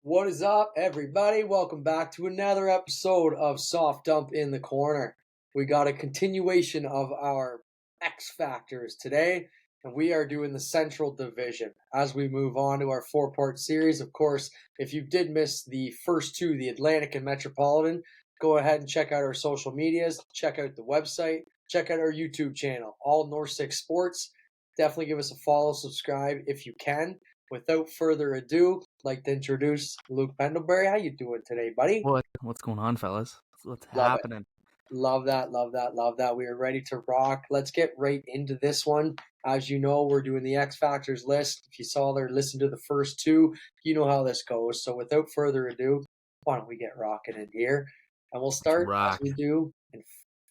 What is up, everybody? Welcome back to another episode of Soft Dump in the Corner. We got a continuation of our X Factors today, and we are doing the Central Division. As we move on to our four-part series, of course, if you did miss the first two, the Atlantic and Metropolitan, go ahead and check out our social medias, check out the website, check out our YouTube channel, All North Six Sports. Definitely give us a follow, subscribe if you can. Without further ado, I'd like to introduce Luke Pendlebury. How you doing today, buddy? What's going on, fellas? What's Love it. happening? Love that, love that, love that. We are ready to rock. Let's get right into this one. As you know, we're doing the X Factors list. If you saw there, listen to the first two, you know how this goes. So without further ado, why don't we get rocking in here? And we'll Let's start, as rock. we do, in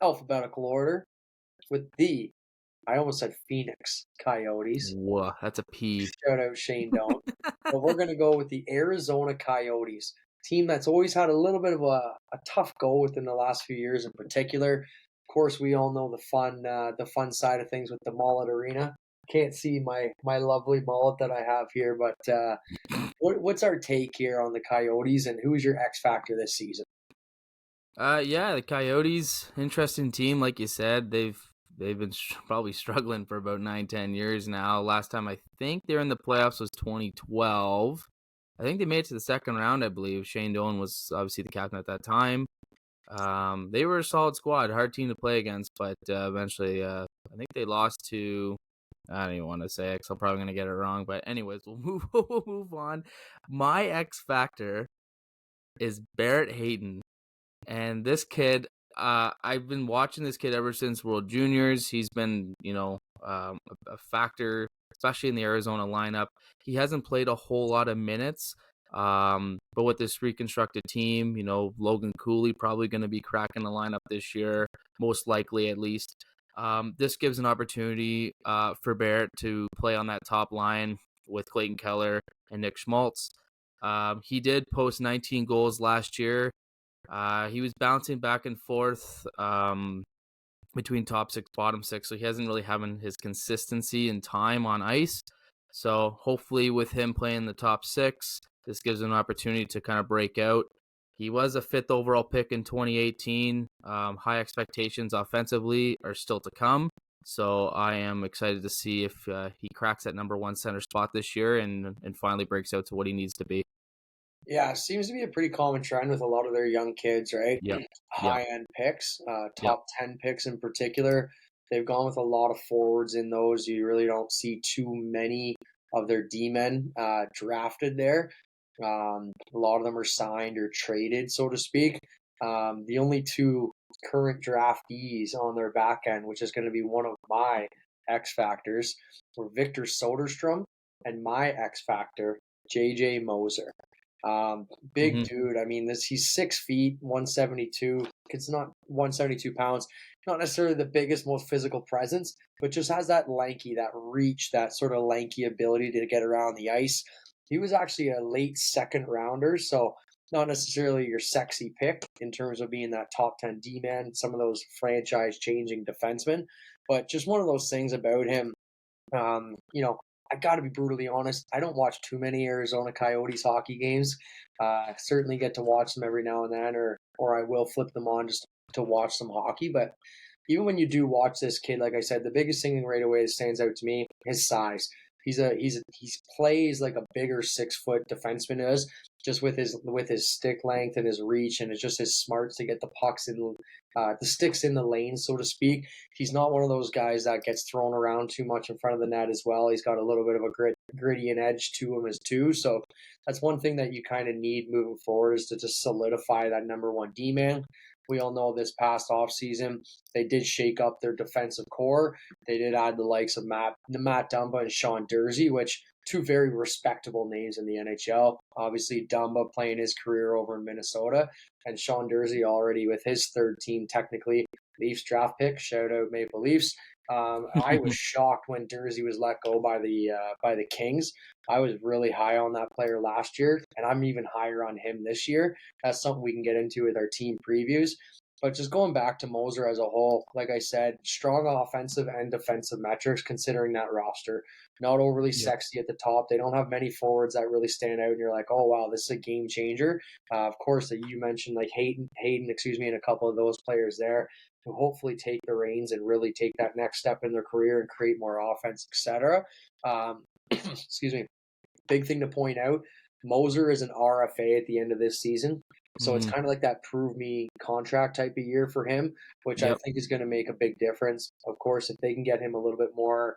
alphabetical order with I almost said Phoenix Coyotes. Whoa, that's a P. Shout out Shane Doan. But we're going to go with the Arizona Coyotes, team that's always had a little bit of a tough go within the last few years in particular. Of course, we all know the fun side of things with the Mullet Arena. Can't see my lovely mullet that I have here, but what's our take here on the Coyotes and who's your X factor this season? Yeah, the Coyotes, interesting team, like you said. They've been probably struggling for about 9-10 years now. Last time I think they were in the playoffs was 2012. I think they made it to the second round, I believe. Shane Doan was obviously the captain at that time. They were a solid squad, hard team to play against, but eventually, I think they lost to. I don't even want to say it because I'm probably going to get it wrong. But anyways, we'll move on. My X factor is Barrett Hayton, and this kid. I've been watching this kid ever since World Juniors. He's been, a factor, especially in the Arizona lineup. He hasn't played a whole lot of minutes, but with this reconstructed team, Logan Cooley probably going to be cracking the lineup this year, most likely at least. This gives an opportunity for Barrett to play on that top line with Clayton Keller and Nick Schmaltz. He did post 19 goals last year. He was bouncing back and forth between top six, bottom six, so he hasn't really having his consistency and time on ice. So hopefully with him playing the top six, this gives him an opportunity to kind of break out. He was a fifth overall pick in 2018. High expectations offensively are still to come. So I am excited to see if he cracks that number one center spot this year and finally breaks out to what he needs to be. Yeah, it seems to be a pretty common trend with a lot of their young kids, right? Yep. Yep. High-end picks, Yep. top 10 picks in particular. They've gone with a lot of forwards in those. You really don't see too many of their D-men drafted there. A lot of them are signed or traded, so to speak. The only two current draftees on their back end, which is going to be one of my X factors, were Victor Soderstrom and my X factor, JJ Moser. Big Mm-hmm. dude. I mean, he's 6 feet, 172. It's not 172 pounds. Not necessarily the biggest, most physical presence, but just has that that reach, that sort of lanky ability to get around the ice. He was actually a late second rounder, so not necessarily your sexy pick in terms of being that top 10 D man, some of those franchise changing defensemen, but just one of those things about him. Um, you know, I got to be brutally honest. I don't watch too many Arizona Coyotes hockey games. I certainly get to watch them every now and then, or I will flip them on just to watch some hockey. But even when you do watch this kid, like I said, the biggest thing right away that stands out to me, his size. He plays like a bigger 6 foot defenseman does, just with his stick length and his reach, and it's just his smarts to get the pucks in, the sticks in the lane, so to speak. He's not one of those guys that gets thrown around too much in front of the net as well. He's got a little bit of a gritty and edge to him as too. So that's one thing that you kind of need moving forward is to just solidify that number one D man. We all know this past offseason, they did shake up their defensive core. They did add the likes of Matt Dumba and Sean Dursey, which two very respectable names in the NHL. Obviously, Dumba playing his career over in Minnesota, and Sean Dursey already with his third team, technically Leafs draft pick. Shout out Maple Leafs. I was shocked when Dursey was let go by the Kings. I was really high on that player last year, and I'm even higher on him this year. That's something we can get into with our team previews. But just going back to Moser as a whole, like I said, strong offensive and defensive metrics considering that roster. Not overly Yep. sexy at the top. They don't have many forwards that really stand out, and you're like, oh wow, this is a game changer. Of course, that you mentioned like Hayden, and a couple of those players there to hopefully take the reins and really take that next step in their career and create more offense, etc. Excuse me. Big thing to point out, Moser is an RFA at the end of this season. So it's Mm, kind of like that prove me contract type of year for him, which I yep. think is going to make a big difference. Of course, if they can get him a little bit more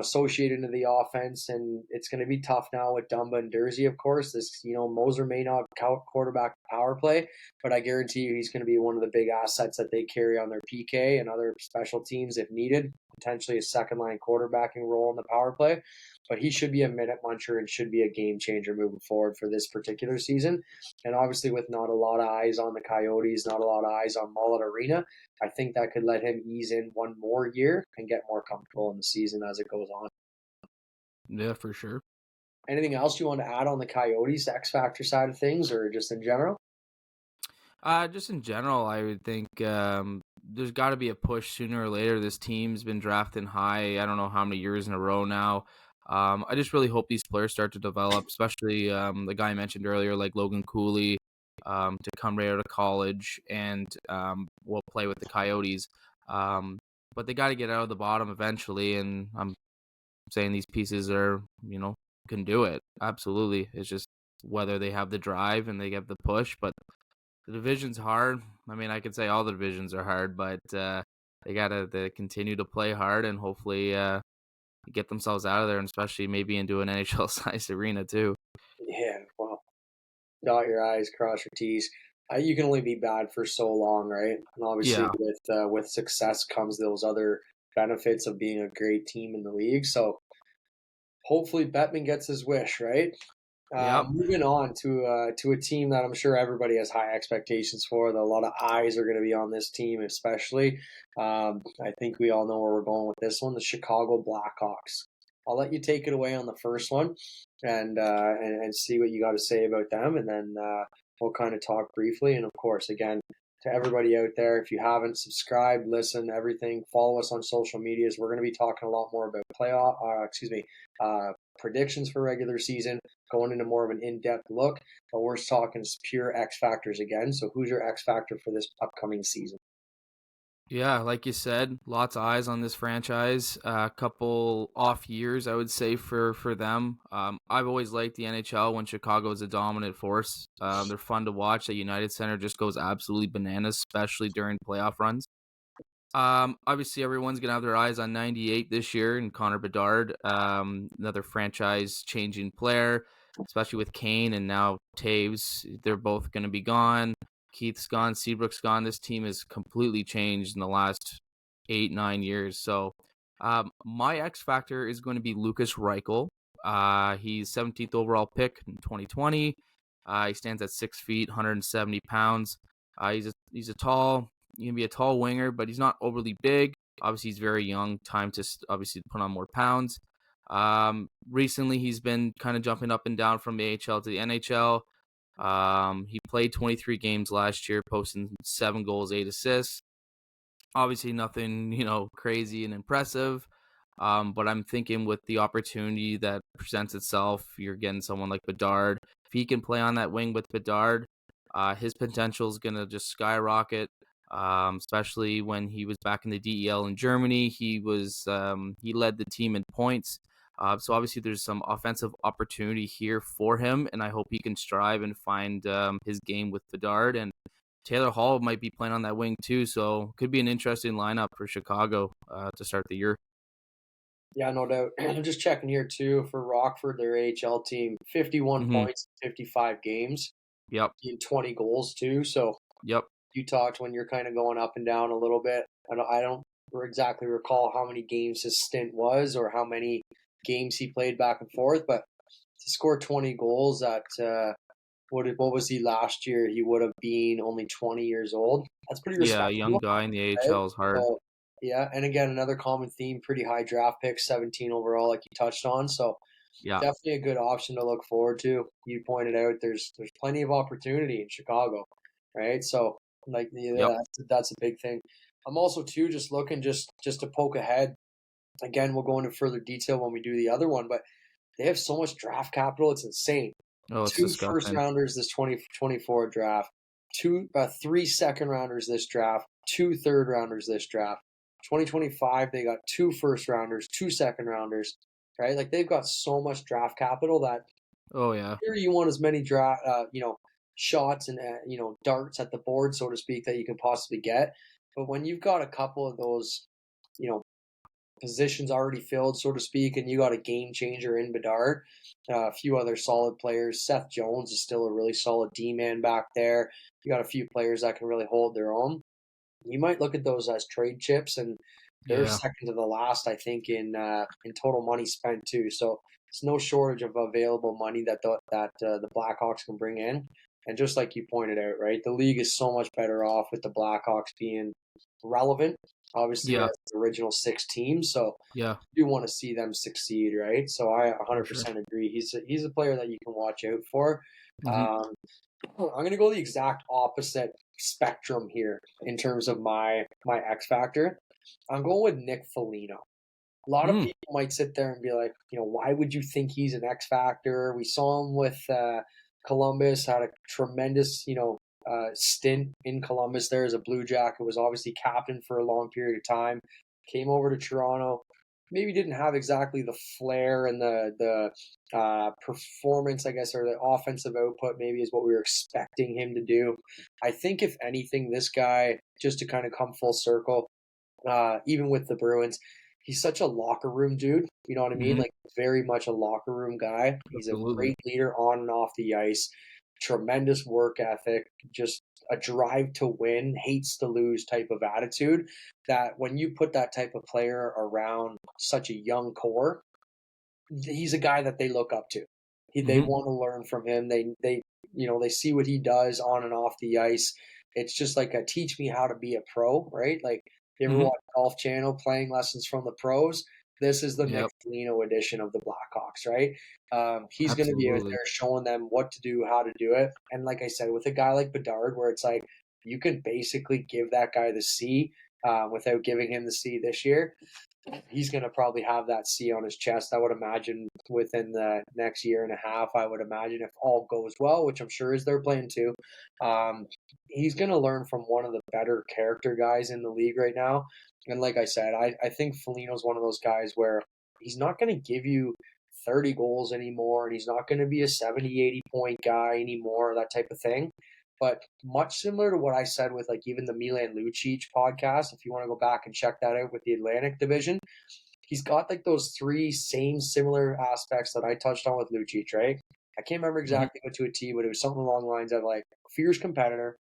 associated into the offense, and it's going to be tough now with Dumba and Dursey, of course. Moser may not quarterback power play, but I guarantee you he's going to be one of the big assets that they carry on their PK and other special teams if needed, potentially a second line quarterbacking role in the power play. But he should be a minute muncher and should be a game changer moving forward for this particular season. And obviously, with not a lot of eyes on the Coyotes, not a lot of eyes on Mullet Arena, I think that could let him ease in one more year and get more comfortable in the season as it goes on. Yeah, for sure. Anything else you want to add on the Coyotes X Factor side of things or just in general? Just in general, I would think there's got to be a push sooner or later. This team's been drafting high. I don't know how many years in a row now. I just really hope these players start to develop, especially the guy I mentioned earlier, like Logan Cooley, to come right out of college and will play with the Coyotes. But they got to get out of the bottom eventually, and I'm saying these pieces are, can do it. Absolutely. It's just whether they have the drive and they get the push, but the division's hard. I mean, I could say all the divisions are hard, but they gotta continue to play hard and hopefully get themselves out of there, and especially maybe into an NHL-sized arena too. Yeah, well, dot your I's, cross your T's. You can only be bad for so long, right? And obviously, Yeah. with success comes those other benefits of being a great team in the league. So hopefully, Bettman gets his wish, right? Yep. Moving on to a team that I'm sure everybody has high expectations for. That a lot of eyes are going to be on this team, especially. I think we all know where we're going with this one: the Chicago Blackhawks. I'll let you take it away on the first one, and see what you got to say about them, and then we'll kind of talk briefly. And of course, again, to everybody out there, if you haven't subscribed, listen, everything, follow us on social medias. We're going to be talking a lot more about predictions for regular season, going into more of an in-depth look. But we're talking pure X factors again. So who's your X factor for this upcoming season? Yeah, like you said, lots of eyes on this franchise. A couple off years, I would say, for them. I've always liked the NHL when Chicago is a dominant force. They're fun to watch. The United Center just goes absolutely bananas, especially during playoff runs. Obviously, everyone's gonna have their eyes on 98 this year and Connor Bedard, another franchise-changing player, especially with Kane and now Taves. They're both gonna be gone. Keith's gone, Seabrook's gone. This team has completely changed in the last 8-9 years. So, my X factor is going to be Lucas Reichel. He's 17th overall pick in 2020. He stands at 6 feet, 170 pounds. He's a tall. He can be a tall winger, but he's not overly big. Obviously, he's very young. Time to obviously put on more pounds. Recently, he's been kind of jumping up and down from the AHL to the NHL. He played 23 games last year, posting 7 goals, 8 assists. Obviously, nothing crazy and impressive. But I'm thinking with the opportunity that presents itself, you're getting someone like Bedard. If he can play on that wing with Bedard, his potential is gonna just skyrocket. Especially when he was back in the DEL in Germany, he led the team in points. So obviously there's some offensive opportunity here for him, and I hope he can strive and find his game with Bedard. And Taylor Hall might be playing on that wing too, so could be an interesting lineup for Chicago to start the year. Yeah, no doubt. I'm just checking here too for Rockford, their AHL team, 51 Mm-hmm. points, 55 games, Yep. in 20 goals too. So Yep. you talked when you're kind of going up and down a little bit. I don't exactly recall how many games his stint was or how many games he played back and forth, but to score 20 goals at what was he last year? He would have been only 20 years old. That's pretty Yeah, a young respectable, guy in the right? AHL is hard. So yeah, and again another common theme, pretty high draft pick, 17 overall, like you touched on. So Yeah. definitely a good option to look forward to. You pointed out there's plenty of opportunity in Chicago, right? So Like Yep. that's a big thing. I'm also too just looking just to poke ahead. Again, we'll go into further detail when we do the other one, but they have so much draft capital, it's insane. Oh, it's Two first disgusting. rounders this 2024 draft, three second rounders this draft, two third rounders this draft. 2025, they got two first rounders, two second rounders, right? Like they've got so much draft capital that Oh yeah. here you want as many draft, shots and darts at the board, so to speak, that you can possibly get. But when you've got a couple of those, you know, positions already filled, so to speak, and you got a game changer in Bedard, a few other solid players. Seth Jones is still a really solid D man back there. You got a few players that can really hold their own. You might look at those as trade chips, and they're Yeah. second to the last, I think, in total money spent too. So it's no shortage of available money that the Blackhawks can bring in. And just like you pointed out, right, the league is so much better off with the Blackhawks being relevant. Obviously, Yeah. that's the original six teams, so Yeah. you want to see them succeed, right? So I For sure. 100% agree. He's a player that you can watch out for. Hmm. Um, I'm going to go the exact opposite spectrum here in terms of my X factor. I'm going with Nick Foligno. A lot of Mm. people might sit there and be like, why would you think he's an X factor? We saw him with Columbus, had a tremendous, stint in Columbus there as a Blue Jacket, was obviously captain for a long period of time, came over to Toronto, maybe didn't have exactly the flair and the performance, I guess, or the offensive output maybe is what we were expecting him to do. I think if anything, this guy, just to kind of come full circle, even with the Bruins, he's such a locker room dude. You know what I mean? Hmm. Like very much a locker room guy. He's a Absolutely. great leader on and off the ice. Tremendous work ethic, just a drive to win, hates to lose type of attitude. That when you put that type of player around such a young core, he's a guy that they look up to. They Hmm. want to learn from him. They see what he does on and off the ice. It's just like a teach me how to be a pro, right? Like you ever Hmm. watch Golf Channel playing lessons from the pros? This is the Nick Yep. Foligno edition of the Blackhawks, right? He's going to be out Absolutely. there showing them what to do, how to do it. And like I said, with a guy like Bedard, where it's like you can basically give that guy the C without giving him the C this year, he's going to probably have that C on his chest. I would imagine within the next year and a half. I would imagine if all goes well, which I'm sure is their plan too. He's going to learn from one of the better character guys in the league right now. And like I said, I think Foligno's one of those guys where he's not going to give you 30 goals anymore, and he's not going to be a 70, 80 point guy anymore, that type of thing. But much similar to what I said with like even the Milan Lucic podcast, if you want to go back and check that out with the Atlantic Division, he's got like those three same similar aspects that I touched on with Lucic, right? I can't remember Hmm. exactly what to a T, but it was something along the lines of like fierce competitor,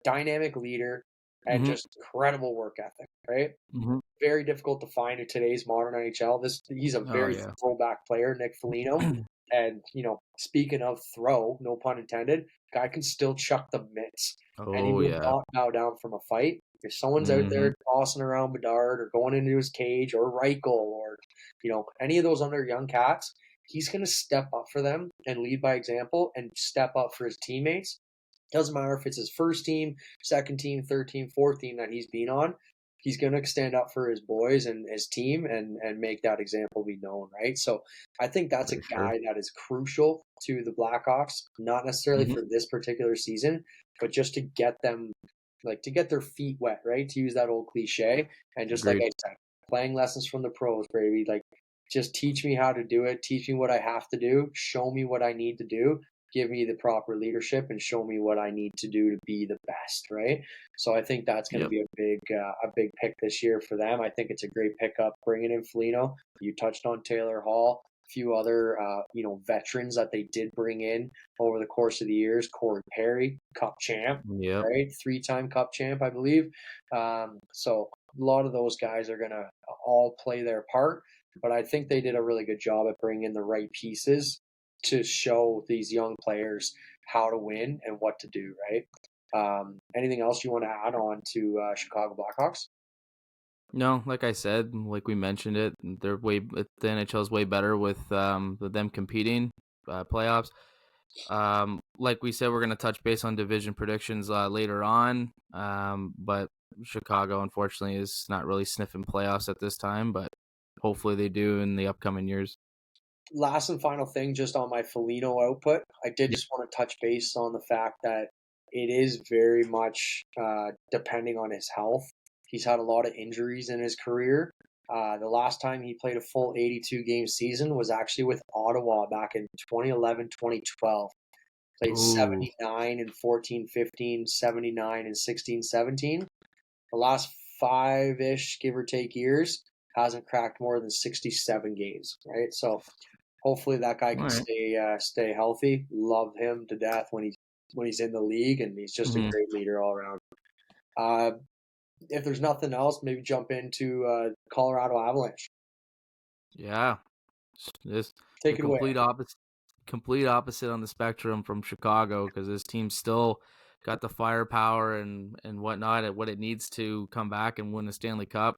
dynamic leader, and Hmm. just incredible work ethic, right? Hmm. Very difficult to find in today's modern NHL. He's a Oh very yeah. throwback player, Nick Foligno. And speaking of throw, no pun intended, guy can still chuck the mitts, and he Oh will yeah. not bow down from a fight. If someone's out Hmm. there tossing around Bedard or going into his cage or Reichel or any of those other young cats, he's going to step up for them and lead by example and step up for his teammates. Doesn't matter if it's his first team, second team, third team, fourth team that he's been on. He's going to stand up for his boys and his team and make that example be known, right? So I think that's a For sure. guy that is crucial to the Blackhawks, not necessarily Hmm. for this particular season, but just to get them, like to get their feet wet, right? To use that old cliche. And just like Agreed. I said, playing lessons from the pros, baby. Like just teach me how to do it, teach me what I have to do, show me what I need to do, give me the proper leadership and show me what I need to do to be the best, right? So I think that's going to Yep. be a big pick this year for them. I think it's a great pickup bringing in Foligno. You touched on Taylor Hall, a few other veterans that they did bring in over the course of the years. Corey Perry, Cup champ, Yep. right? 3-time Cup champ, I believe. So a lot of those guys are going to all play their part. But I think they did a really good job at bringing in the right pieces to show these young players how to win and what to do, right? Anything else you want to add on to Chicago Blackhawks? No, like I said, like we mentioned it, the NHL is way better with them competing playoffs. Like we said, we're going to touch base on division predictions later on. But Chicago, unfortunately, is not really sniffing playoffs at this time, but hopefully they do in the upcoming years. Last and final thing, just on my Foligno output, I did Yeah. just want to touch base on the fact that it is very much depending on his health. He's had a lot of injuries in his career. The last time he played a full 82 game season was actually with Ottawa back in 2011 2012. Played Ooh. 79 and 14-15, 79 and 16-17. The last five-ish, give or take, years hasn't cracked more than 67 games, right? So hopefully that guy All can right. stay healthy. Love him to death when he's in the league, and he's just a Mhm. great leader all around. Uh, if there's nothing else, maybe jump into Colorado Avalanche. Yeah. This the Take it away. complete opposite on the spectrum from Chicago, because this team still got the firepower and whatnot at what it needs to come back and win a Stanley Cup.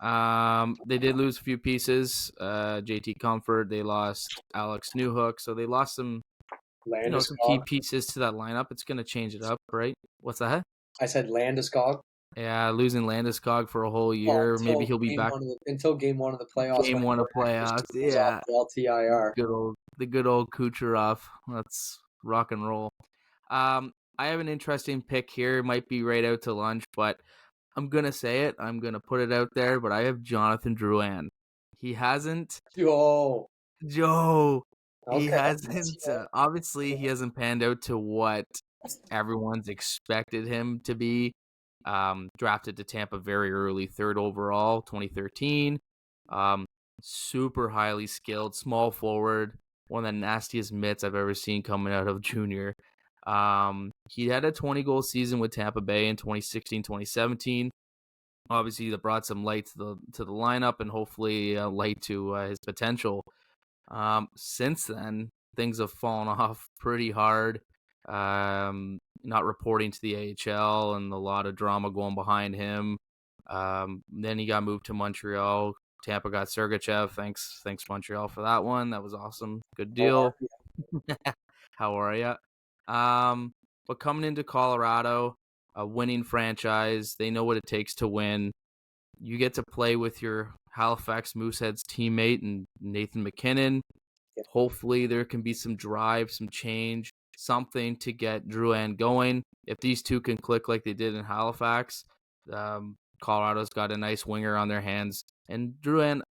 They did lose a few pieces. JT Comfort, they lost Alex Newhook, so they lost some key Landeskog. pieces to that lineup. It's gonna change it up, right? What's that? I said Landeskog. Yeah, losing Landeskog for a whole Well, year. Maybe he'll be back until game one of the playoffs game when one of Just playoffs. goes off Yeah, the LTIR. the good old Kucherov. Let's rock and roll. I have an interesting pick here. It might be right out to lunch, but I'm gonna say it. I'm gonna put it out there. But I have Jonathan Drouin. He hasn't. Yo, Joe. He okay, let's hasn't. hear Obviously, he hasn't panned out to what everyone's expected him to be. Drafted to Tampa very early, third overall, 2013. Um, Super highly skilled, small forward, one of the nastiest mitts I've ever seen coming out of junior. He had a 20-goal season with Tampa Bay in 2016, 2017. Obviously, that brought some light to the lineup and hopefully light to his potential. Since then, things have fallen off pretty hard. Not reporting to the AHL and a lot of drama going behind him. Then he got moved to Montreal. Tampa got Sergachev. Thanks Montreal for that one. That was awesome. Good how are deal. you? How are you? But coming into Colorado, a winning franchise, they know what it takes to win. You get to play with your Halifax Mooseheads teammate and Nathan MacKinnon. Yeah. Hopefully there can be some drive, some change, something to get Drouin going. If these two can click like they did in Halifax, Colorado's got a nice winger on their hands. And Drouin,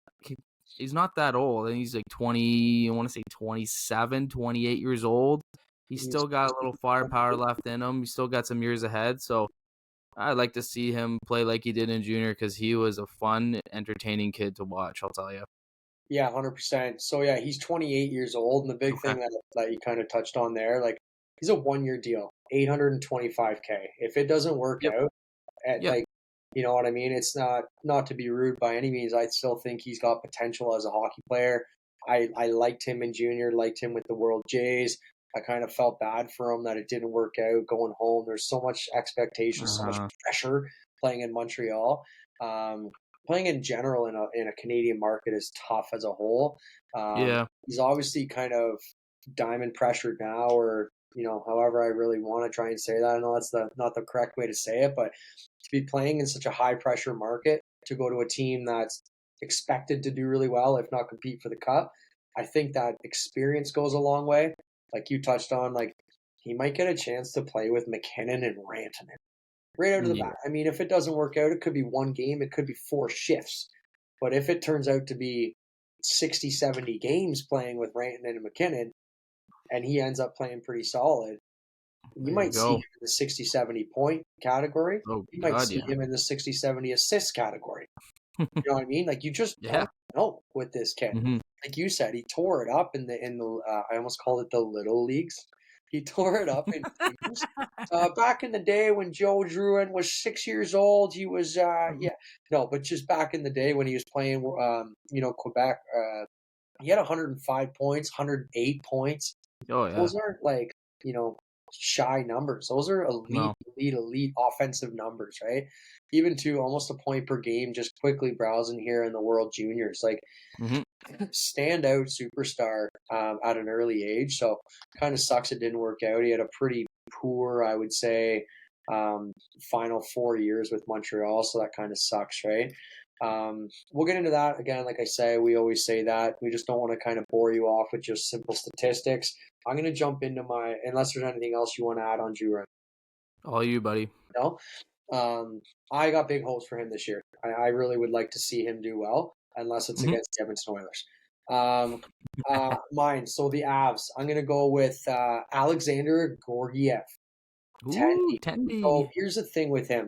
he's not that old. I think he's like 20, I want to say 27, 28 years old. He's He's still got a little firepower left in him. He's still got some years ahead. So I'd like to see him play like he did in junior, because he was a fun, entertaining kid to watch, I'll tell you. Yeah, 100%. So yeah, he's 28 years old, and the big Okay. thing that you kind of touched on there, like he's a 1 year deal, 825K. If it doesn't work Yep. out, at Yep. like, you know what I mean? It's not to be rude by any means. I still think he's got potential as a hockey player. I liked him in junior, liked him with the World Jays. I kind of felt bad for him that it didn't work out going home. There's so much expectation, so much Uh-huh. pressure playing in Montreal. Um, Playing in general in a Canadian market is tough as a whole. Yeah. He's obviously kind of diamond pressured now, or however I really want to try and say that. I know that's not the correct way to say it, but to be playing in such a high pressure market, to go to a team that's expected to do really well, if not compete for the cup, I think that experience goes a long way. Like you touched on, like he might get a chance to play with McKinnon and Rantanen right out of the Yeah. bat. I mean, if it doesn't work out, it could be one game, it could be four shifts. But if it turns out to be 60, 70 games playing with Rantanen and McKinnon, and he ends up playing pretty solid, you There you might see him go. in the 60, 70 point category. Oh, You might God, see yeah. him in the 60, 70 assist category. You know what I mean? Like you just Yeah. don't know with this kid. Hmm. Like you said, he tore it up in the I almost called it the little leagues. He tore it up in games. Back in the day when Joe Drouin was 6 years old, he was yeah, no, but just back in the day when he was playing Quebec, he had 105 points, 108 points. Oh, yeah. Those aren't like, you know, shy numbers. Those are No. elite offensive numbers, right? Even to almost a point per game, just quickly browsing here in the World Juniors. Like Hmm. standout superstar at an early age. So kind of sucks it didn't work out. He had a pretty poor, I would say, um, final 4 years with Montreal. So that kind of sucks, right? We'll get into that again. Like I say, we always say that we just don't want to kind of bore you off with just simple statistics. I'm going to jump into unless there's anything else you want to add on Drew. All you, buddy. No, I got big hopes for him this year. I really would like to see him do well, unless it's Mhm. against the Edmonton Oilers. Mine. So the Avs. I'm gonna go with Alexander Gorgiev, Ooh, 10. So Tendy. here's the thing with him.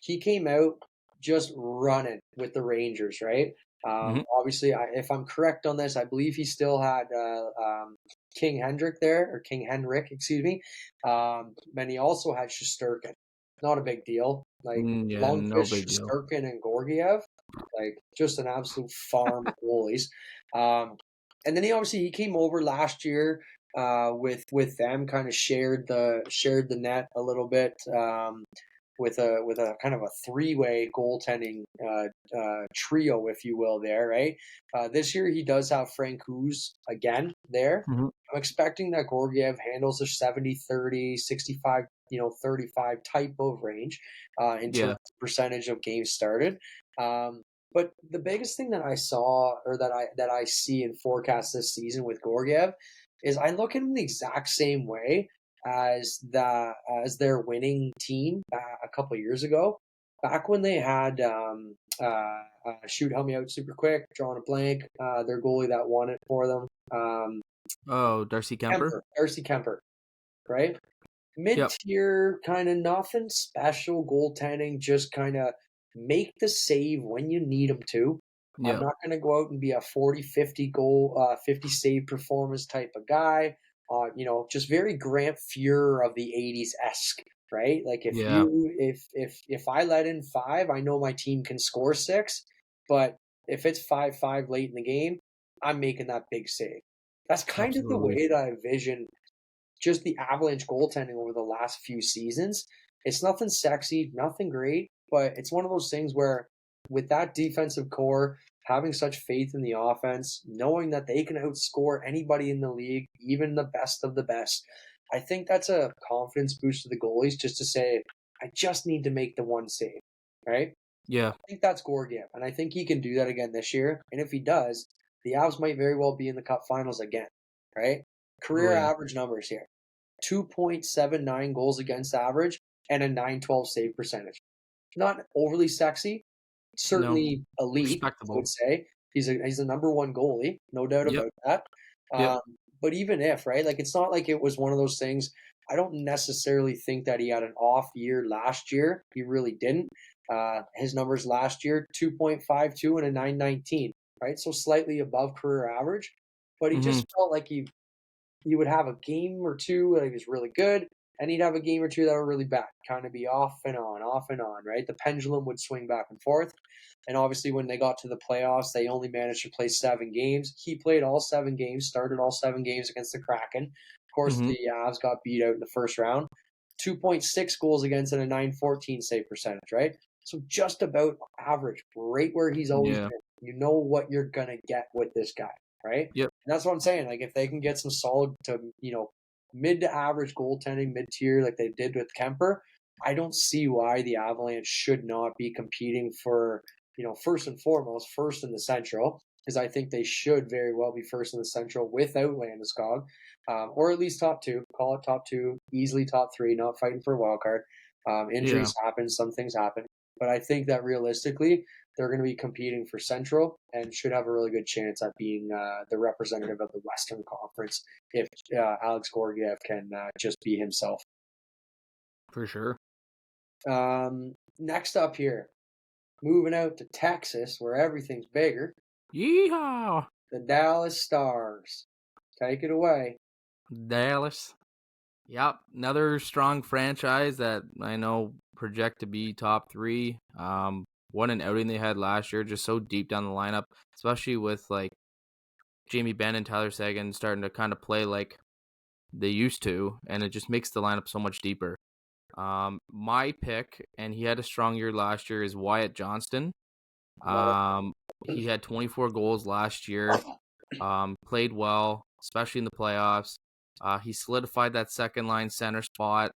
He came out just running with the Rangers, right? Hmm. Obviously, if I'm correct on this, I believe he still had King Hendrick there, or King Henrik, excuse me. And he also had Shesterkin. Not a big deal. Like Yeah, no Lundqvist, big deal. Shesterkin, and Gorgiev, like just an absolute farm of goalies. Um, and then he came over last year with them, kind of shared the net a little bit. With a kind of a three-way goaltending trio, if you will, there, right? This year he does have Frank Hughes again there. Hmm. I'm expecting that Gorgiev handles a 70-30, 65, 35 type of range in terms Yeah. of percentage of games started. Um, but the biggest thing that I saw, or that I see and forecast this season with Gorgiev, is I look at him the exact same way as their winning team a couple of years ago, back when they had shoot, help me out super quick, drawing a blank, their goalie that won it for them, Oh, Darcy Kemper. Darcy Kemper, right? Mid Yep. tier, kind of nothing special goaltending, just kind of make the save when you need them to. I'm Yep. not going to go out and be a 40, 50 goal, 50 save performance type of guy. Just very Grant Fuhrer of the 80s esque, right? Like Yeah. if I let in five, I know my team can score six, but if it's 5-5 late in the game, I'm making that big save. That's kind of the Absolutely. way that I vision just the Avalanche goaltending over the last few seasons. It's nothing sexy, nothing great, but it's one of those things where with that defensive core, having such faith in the offense, knowing that they can outscore anybody in the league, even the best of the best, I think that's a confidence boost to the goalies just to say, I just need to make the one save, right? Yeah. I think that's Gorgiev, and I think he can do that again this year. And if he does, the Avs might very well be in the Cup Finals again, right? Oh Career yeah. average numbers here. 2.79 goals against average and a 912 save percentage. Not overly sexy, No. certainly elite, I Respectable. would say. He's a number one goalie, no doubt Yep. about that. Yep. Um, but even if, right, like it's not like it was one of those things. I don't necessarily think that he had an off year last year. He really didn't. His numbers last year, 2.52 and a 919, right? So slightly above career average. But he Hmm. just felt like he would have a game or two that he was really good, and he'd have a game or two that were really bad, kind of be off and on, right? The pendulum would swing back and forth. And obviously, when they got to the playoffs, they only managed to play 7 games. He played all 7 games, started all 7 games against the Kraken. Of course, Hmm. the Avs got beat out in the first round. 2.6 goals against and a 914 save percentage, right? So just about average, right where he's always Yeah. been. You know what you're going to get with this guy, right? Yep. And that's what I'm saying. Like if they can get some solid to mid to average goaltending, mid tier, like they did with Kemper, I don't see why the Avalanche should not be competing for first and foremost first in the Central, because I think they should very well be first in the Central without Landeskog, or at least top two. Call it top two, easily top three, not fighting for a wild card. Yeah. Injuries happen, some things happen, but I think that realistically they're going to be competing for Central and should have a really good chance at being the representative of the Western Conference if Alex Gorgiev can just be himself. For sure. Next up here, moving out to Texas where everything's bigger, Yeehaw. the Dallas Stars. Take it away. Dallas. Yep. Another strong franchise that I know project to be top three. What an outing they had last year, just so deep down the lineup, especially with like Jamie Benn and Tyler Seguin starting to kind of play like they used to, and it just makes the lineup so much deeper. My pick, and he had a strong year last year, is Wyatt Johnston. Love it. He had 24 goals last year. Played well, especially in the playoffs. He solidified that second line center spot.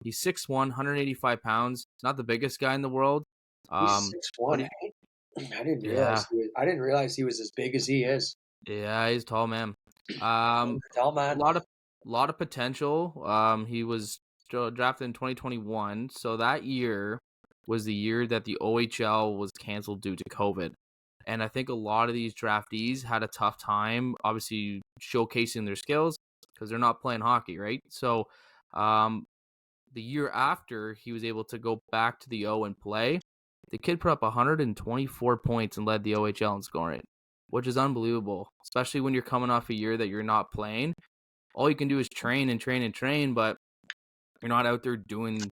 He's 6'1", 185 pounds. Not the biggest guy in the world. He's Um, but 6'1", he, hey? I didn't realize yeah, I didn't realize he was as big as he is. yeah, he's a tall man. Can you Um, tell, a man? lot of potential. He was drafted in 2021, so that year was the year that the OHL was canceled due to COVID. And I think a lot of these draftees had a tough time, obviously showcasing their skills because they're not playing hockey, right? So, um, the year after he was able to go back to the O and play, the kid put up 124 points and led the OHL in scoring, which is unbelievable, especially when you're coming off a year that you're not playing. All you can do is train and train and train, but you're not out there doing,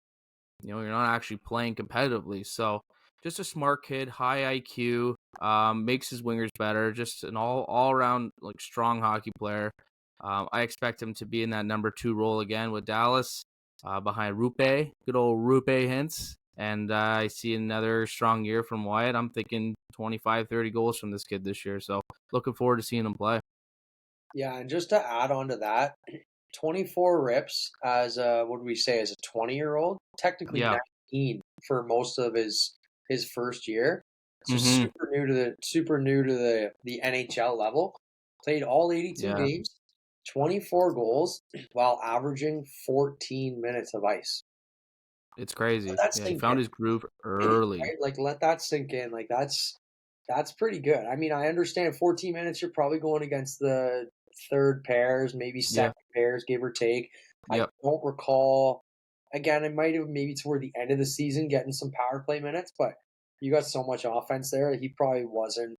you're not actually playing competitively. So just a smart kid, high IQ, makes his wingers better, just an all around like strong hockey player. I expect him to be in that number 2 role again with Dallas, behind Rupe, good old Rupe Hintz. And I see another strong year from Wyatt. I'm thinking 25, 30 goals from this kid this year. So looking forward to seeing him play. Yeah, and just to add on to that, 24 rips as a what do we say as a 20-year-old? Technically Yeah. 19 for most of his first year. So Mm-hmm. super new to the NHL level. Played all 82 Yeah. games, 24 goals while averaging 14 minutes of ice. It's Let crazy. that Yeah. He sink found his groove in, early. right? Like let that sink in. Like that's pretty good. I mean, I understand 14 minutes you're probably going against the third pairs, maybe Yeah. second pairs, give or take. I Yep. don't recall again, I might have maybe toward the end of the season getting some power play minutes, but you got so much offense there, he probably wasn't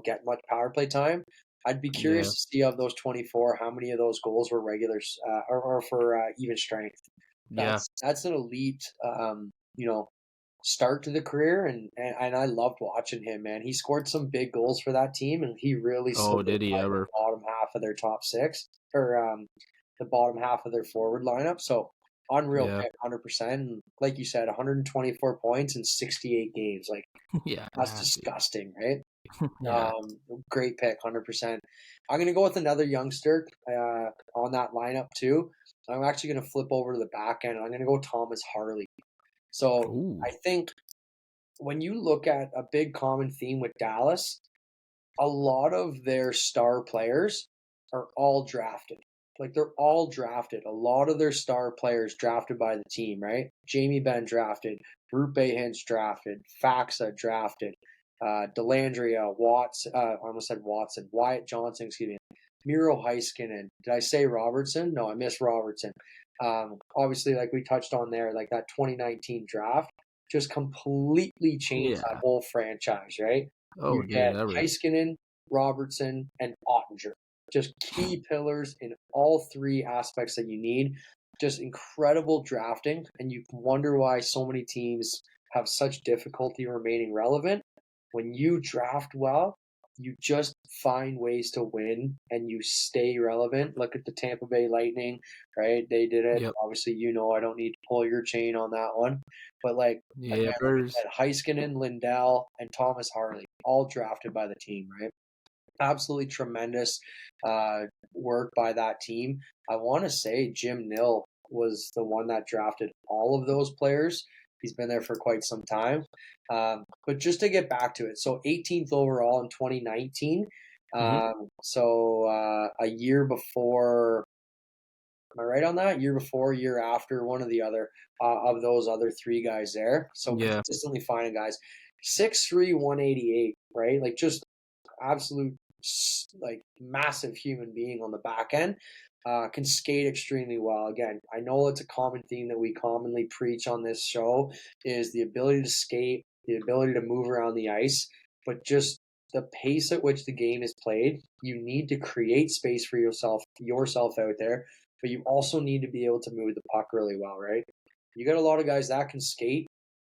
getting much power play time. I'd be curious Yeah. to see of those 24, how many of those goals were regulars or for even strength. Yeah. That's an elite, you know, start to the career, and I loved watching him. Man, he scored some big goals for that team, and he really Oh, did he solidified the ever? bottom half of their top six or the bottom half of their forward lineup. So unreal Yeah. pick, 100%. And like you said, 124 points in 68 games. Like Yeah. that's Nasty. disgusting, right? Yeah. Great pick, 100%. I'm gonna go with another youngster on that lineup too. I'm actually gonna flip over to the back end. I'm gonna go Thomas Harley. So Ooh. I think when you look at a big common theme with Dallas, a lot of their star players are all drafted. Like they're all drafted. A lot of their star players drafted by the team, right? Jamie Benn drafted, Rupe Hintz drafted, Faxa drafted, Delandria, Watts, I almost said Watson, Wyatt Johnson, excuse me, Miro Heiskanen. Did I say Robertson? No, I missed Robertson. Obviously, like we touched on there, like that 2019 draft just completely changed that Yeah. whole franchise, right? Oh, You did get it ever? Heiskanen, Robertson, and Ottinger. Just key pillars in all three aspects that you need. Just incredible drafting, and you wonder why so many teams have such difficulty remaining relevant. When you draft well, you just find ways to win and you stay relevant. Look at the Tampa Bay Lightning, right? They did it. Yep. Obviously, I don't need to pull your chain on that one. But Yeah. again, like I said, Heiskanen, Lindell, and Thomas Harley, all drafted by the team, right? Absolutely tremendous work by that team. I want to say Jim Nill was the one that drafted all of those players. He's been there for quite some time. But just to get back to it, so 18th overall in 2019. Mm-hmm. A year before, am I right on that? Year before, year after, one or the other of those other three guys there. So Yeah. consistently finding guys. 6'3", 188, right? Like just absolute like massive human being on the back end. Can skate extremely well. Again, I know it's a common theme that we commonly preach on this show is the ability to skate, the ability to move around the ice, but just the pace at which the game is played, you need to create space for yourself out there, but you also need to be able to move the puck really well, right? You got a lot of guys that can skate,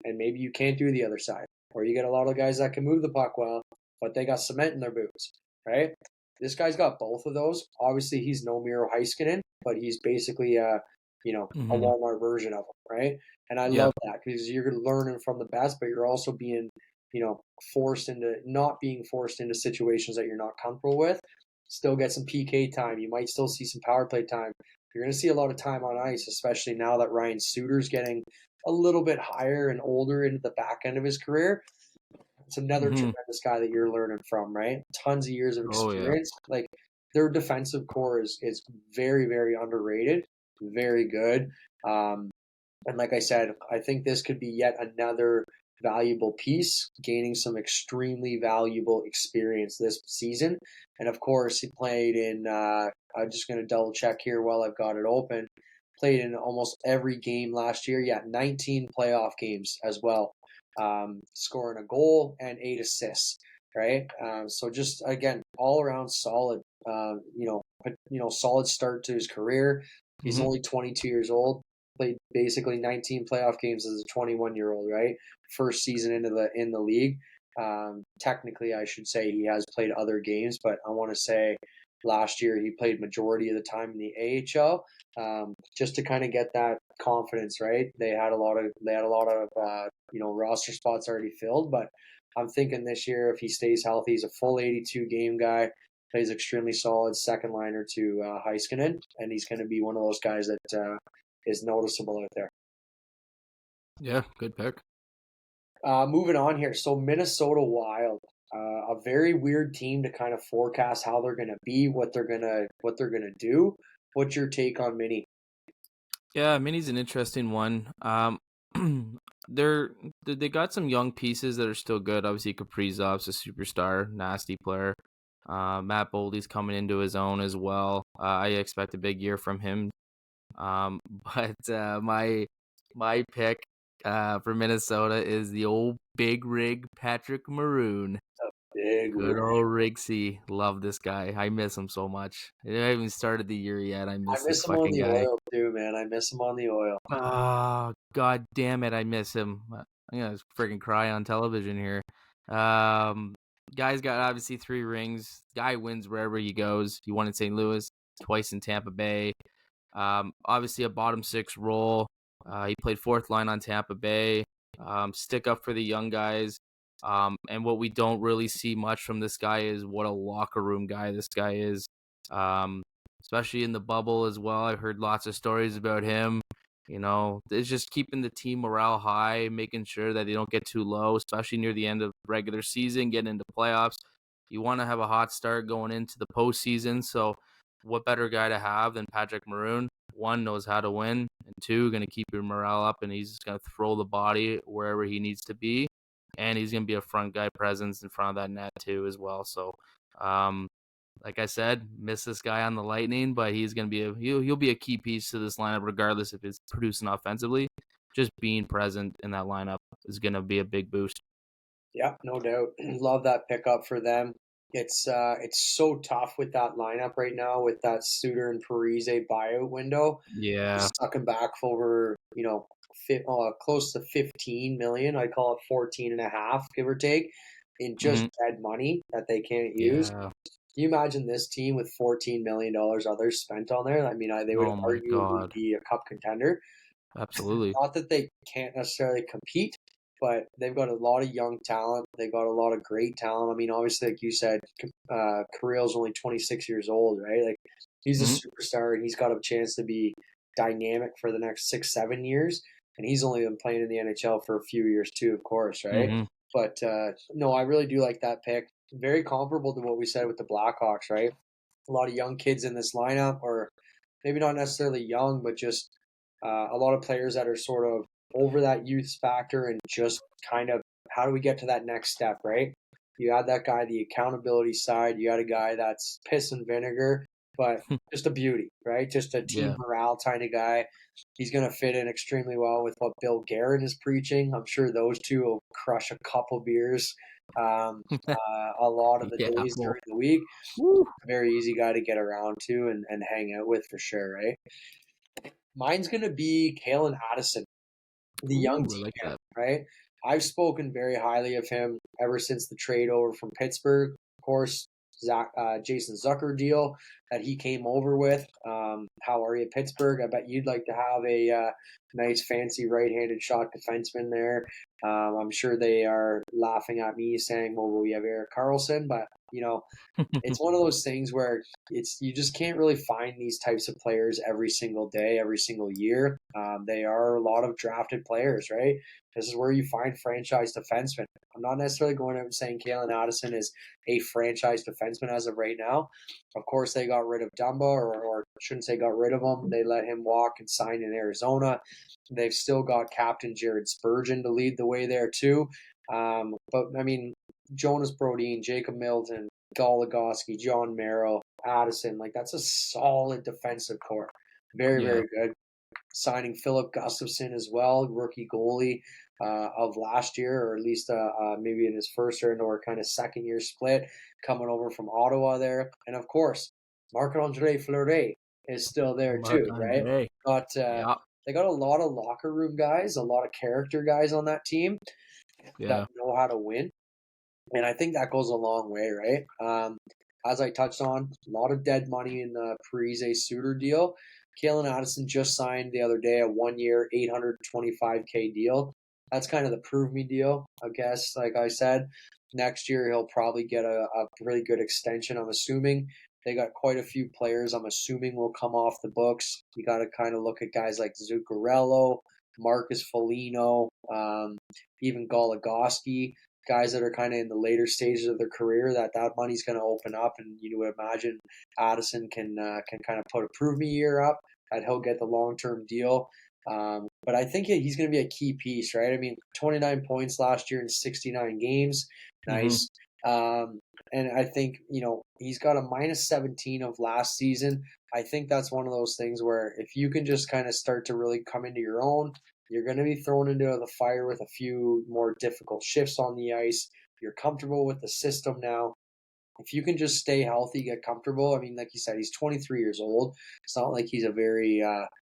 and maybe you can't do the other side. Or you get a lot of guys that can move the puck well, but they got cement in their boots, right? This guy's got both of those. Obviously, he's no Miro Heiskanen, but he's basically a Mm-hmm. Walmart version of him, right? And I Yep. love that because you're learning from the best, but you're also being not being forced into situations that you're not comfortable with. Still get some PK time. You might still see some power play time. You're going to see a lot of time on ice, especially now that Ryan Suter's getting a little bit higher and older into the back end of his career. It's another Mm-hmm. tremendous guy that you're learning from, right? Tons of years of Oh yeah. experience. Like their defensive core is very, very underrated, very good. Um, and like I said, I think this could be yet another valuable piece, gaining some extremely valuable experience this season. And of course, he played in, I'm just going to double check here while I've got it open. Played in almost every game last year. Yeah, 19 playoff games as well, scoring a goal and 8 assists. Right. So just again, all around solid. Solid start to his career. He's Mm-hmm. only 22 years old. Played basically 19 playoff games as a 21-year-old. Right, first season in the league. Technically, I should say he has played other games, but I want to say last year he played majority of the time in the AHL, just to kind of get that confidence. Right, they had a lot of roster spots already filled, but I'm thinking this year if he stays healthy, he's a full 82 game guy. Plays extremely solid second liner to Heiskanen, and he's going to be one of those guys that is noticeable out there. Yeah, good pick. Moving on here, so Minnesota Wild, a very weird team to kind of forecast how they're going to be, what they're gonna do. What's your take on Mini? Yeah, Mini's an interesting one. They're they got some young pieces that are still good. Obviously, Kaprizov's a superstar, nasty player. Matt Boldy's coming into his own as well. I expect a big year from him. But my pick for Minnesota is the old big rig Patrick Maroon. Big Good rig. old Rigsy. Love this guy. I miss him so much. I haven't even started the year yet. I I miss this miss him on fucking the guy. oil too, man. I miss him on the oil. Oh, god damn it. I miss him. I'm gonna freaking cry on television here. Um, Guy's got obviously 3 rings. Guy wins wherever he goes. He won in St. Louis, twice in Tampa Bay. Obviously a bottom 6 role. He played 4th line on Tampa Bay. Stick up for the young guys. And what we don't really see much from this guy is what a locker room guy this guy is. Um, Especially in the bubble as well. I've heard lots of stories about him. It's just keeping the team morale high, making sure that they don't get too low, especially near the end of regular season, getting into playoffs. You want to have a hot start going into the postseason. So, what better guy to have than Patrick Maroon? One, knows how to win, and two, going to keep your morale up, and he's just going to throw the body wherever he needs to be, and he's going to be a front guy presence in front of that net too as well. So, like I said, miss this guy on the Lightning, but he's going to be he'll be a key piece to this lineup, regardless if it's producing offensively. Just being present in that lineup is going to be a big boost. Yeah, no doubt. Love that pickup for them. It's so tough with that lineup right now with that Suter and Parise buyout window. Yeah. Sucking back over, close to 15 million. I call it 14 and a half, give or take, in just Mm-hmm. dead money that they can't use. Yeah. Can you imagine this team with $14 million others spent on there? I mean, they would Oh my arguably God. be a cup contender. Absolutely. Not that they can't necessarily compete, but they've got a lot of young talent. They've got a lot of great talent. I mean, obviously, like you said, Carrillo's only 26 years old, right? Like he's a Mm-hmm. superstar, and he's got a chance to be dynamic for the next 6, 7 years. And he's only been playing in the NHL for a few years too, of course, right? Mm-hmm. But no, I really do like that pick. Very comparable to what we said with the Blackhawks, right? A lot of young kids in this lineup, or maybe not necessarily young, but just a lot of players that are sort of over that youth factor and just kind of how do we get to that next step, right? You add that guy, the accountability side. You got a guy that's piss and vinegar, but just a beauty, right? Just a team Yeah. morale kind of guy. He's going to fit in extremely well with what Bill Guerin is preaching. I'm sure those two will crush a couple beers a lot of the Yeah. days Well, during the week. woo. Very easy guy to get around to and hang out with for sure, right? Mine's going to be Kalen Addison, the young Ooh, I like D-man, that. right? I've spoken very highly of him ever since the trade over from Pittsburgh. Of course, Jason Zucker deal that he came over with. How are you, Pittsburgh? I bet you'd like to have a nice, fancy right-handed shot defenseman there. I'm sure they are laughing at me saying, "Well, we have Erik Karlsson," but it's one of those things where you just can't really find these types of players every single day, every single year. They are a lot of drafted players, right? This is where you find franchise defensemen. I'm not necessarily going out and saying Kalen Addison is a franchise defenseman as of right now. Of course, they got rid of Dumba, or shouldn't say got rid of him. They let him walk and sign in Arizona. They've still got Captain Jared Spurgeon to lead the way there too. But I mean, Jonas Brodin, Jacob Middleton, Goligoski, John Merrill, Addison, like that's a solid defensive core. Very, Yeah. very good. Signing Philip Gustafson as well, rookie goalie of last year, or at least maybe in his first or kind of second year split, coming over from Ottawa there. And of course, Marc-Andre Fleury is still there Mark too, right? Andre. But Yeah. they got a lot of locker room guys, a lot of character guys on that team that Yeah. know how to win. And I think that goes a long way, right? As I touched on, a lot of dead money in the Parise Suter deal. Kalen Addison just signed the other day a 1-year, $825K deal. That's kind of the prove me deal, I guess. Like I said, next year he'll probably get a really good extension, I'm assuming. They got quite a few players, I'm assuming, will come off the books. You got to kind of look at guys like Zuccarello, Marcus Foligno, even Goligoski, guys that are kind of in the later stages of their career that money's going to open up, and you would imagine Addison can kind of put a prove me year up that he'll get the long-term deal. But I think he's going to be a key piece, right? I mean, 29 points last year in 69 games. Nice. And I think, he's got a minus 17 of last season. I think that's one of those things where if you can just kind of start to really come into your own, you're going to be thrown into the fire with a few more difficult shifts on the ice. You're comfortable with the system now. If you can just stay healthy, get comfortable. I mean, like you said, he's 23 years old. It's not like he's a very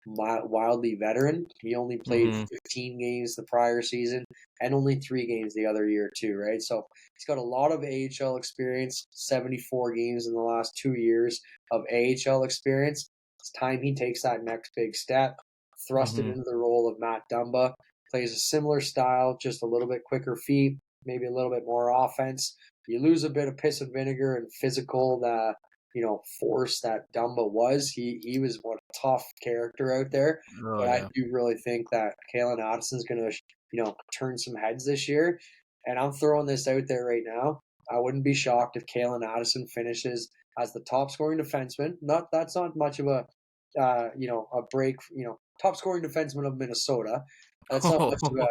wildly veteran. He only played 15 games the prior season and only 3 games the other year too, right? So he's got a lot of AHL experience, 74 games in the last 2 years of AHL experience. It's time he takes that next big step, thrusted into the role of Matt Dumba, plays a similar style, just a little bit quicker feet, maybe a little bit more offense. You lose a bit of piss and vinegar and physical force that Dumba was. He was a tough character out there. Oh, But I yeah. do really think that Kalen Addison's going to turn some heads this year. And I'm throwing this out there right now. I wouldn't be shocked if Kalen Addison finishes as the top scoring defenseman. That's not much of a a break. Top scoring defenseman of Minnesota. That's not much of a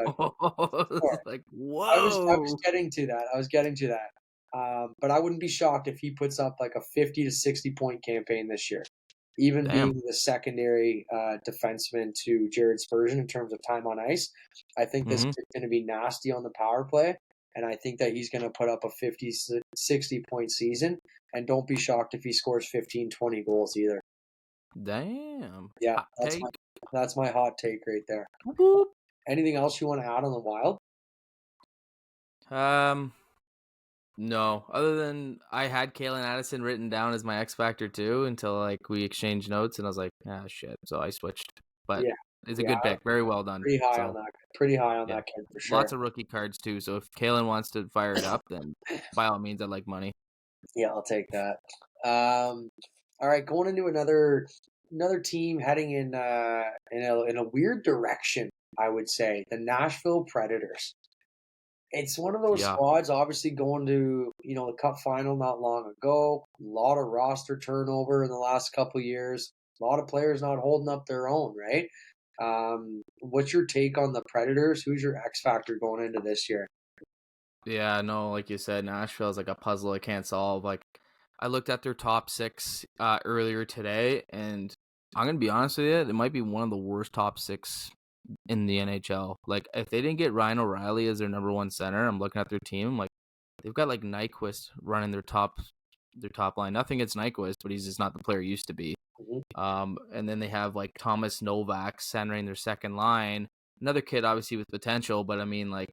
score. Like, I was whoa. getting to that. I was getting to that. But I wouldn't be shocked if he puts up like a 50 to 60 point campaign this year, even Damn. being the secondary defenseman to Jared Spurgeon in terms of time on ice. I think this kid's going to be nasty on the power play, and I think that he's going to put up a 50, 60 point season. And don't be shocked if he scores 15, 20 goals either. Damn. Yeah, Hot take. that's my hot take right there. Whoop. Anything else you want to add on the Wild? No. Other than I had Kalen Addison written down as my X Factor too until like we exchanged notes and I was like, shit. So I switched. But Yeah, it's a yeah, good pick. Very well done. pretty high on So that. Pretty high on yeah. that kid for sure. Lots of rookie cards too. So if Kalen wants to fire it up, then by all means I'd like money. Yeah, I'll take that. All right, going into another team heading in a weird direction, I would say, the Nashville Predators. It's one of those Yeah. squads, obviously going to the Cup final not long ago. A lot of roster turnover in the last couple of years. A lot of players not holding up their own, right? What's your take on the Predators? Who's your X factor going into this year? Yeah, no, like you said, Nashville is like a puzzle I can't solve. Like I looked at their top 6 earlier today, and I'm gonna be honest with you, it might be one of the worst top 6 in the NHL. Like if they didn't get Ryan O'Reilly as their number 1 center, I'm looking at their team, like they've got like Nyquist running their top line. Nothing against Nyquist, but he's just not the player he used to be. Mhm. And then they have like Thomas Novak centering their second line. Another kid obviously with potential, but I mean like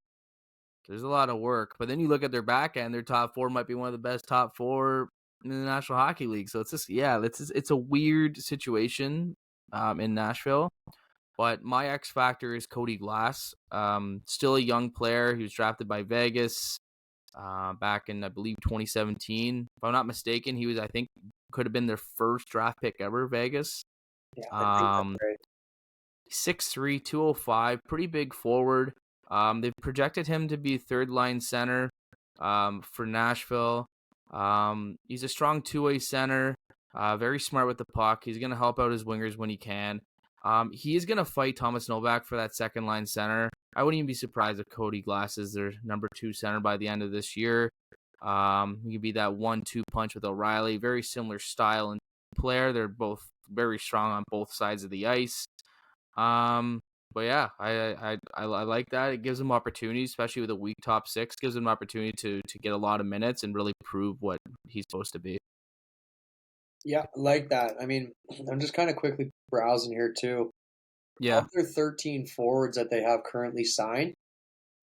there's a lot of work. But then you look at their back end, their top 4 might be one of the best top 4 in the National Hockey League. So it's just it's a weird situation in Nashville. But my X factor is Cody Glass. Still a young player. He was drafted by Vegas back in, I believe, 2017. If I'm not mistaken, I think, could have been their first draft pick ever, Vegas. Yeah, I think that's Um, right. 6'3", 205, pretty big forward. They've projected him to be third line center for Nashville. He's a strong two-way center, very smart with the puck. He's going to help out his wingers when he can. He is going to fight Thomas Novak for that second line center. I wouldn't even be surprised if Cody Glass is their number 2 center by the end of this year. He could be that 1-2 punch with O'Reilly. Very similar style and player. They're both very strong on both sides of the ice. But yeah, I like that. It gives him opportunities, especially with a weak top 6. Gives him an opportunity to get a lot of minutes and really prove what he's supposed to be. Yeah, like that. I mean, I'm just kind of quickly browsing here too. Yeah. Of their 13 forwards that they have currently signed,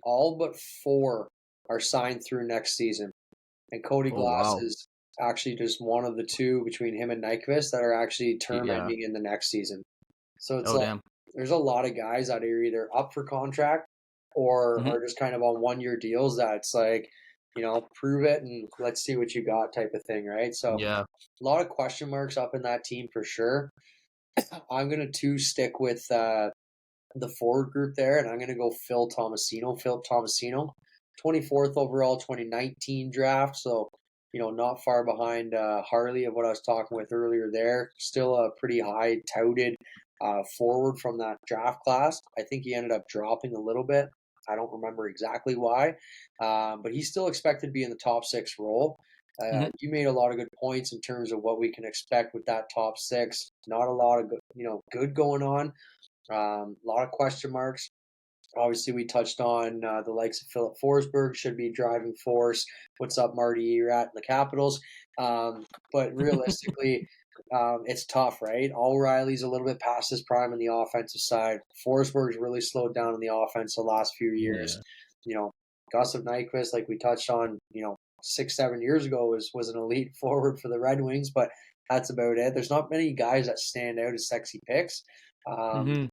all but 4 are signed through next season. And Cody Oh Glass wow. is actually just one of the 2 between him and Nyquist that are actually term Yeah. ending in the next season. So it's Oh like damn. there's a lot of guys that are either up for contract or Mm-hmm. are just kind of on 1-year deals that's like, prove it and let's see what you got type of thing, right? So Yeah. a lot of question marks up in that team for sure. I'm gonna too stick with the forward group there, and I'm gonna go Phil Tomasino. Phil Tomasino, 24th overall, 2019 draft. So not far behind Harley of what I was talking with earlier. There, still a pretty high touted forward from that draft class. I think he ended up dropping a little bit. I don't remember exactly why, but he's still expected to be in the top 6 role. Mm-hmm. You made a lot of good points in terms of what we can expect with that top 6. Not a lot of good going on. A lot of question marks. Obviously, we touched on the likes of Philip Forsberg should be driving force. What's up, Marty? You're at the Capitals. But realistically, it's tough, right? O'Reilly's a little bit past his prime on the offensive side. Forsberg's really slowed down on the offense the last few years. Yeah. You know, Gustav Nyquist, like we touched on, 6-7 years ago was an elite forward for the Red Wings, but that's about it. There's not many guys that stand out as sexy picks. Um, Mm-hmm.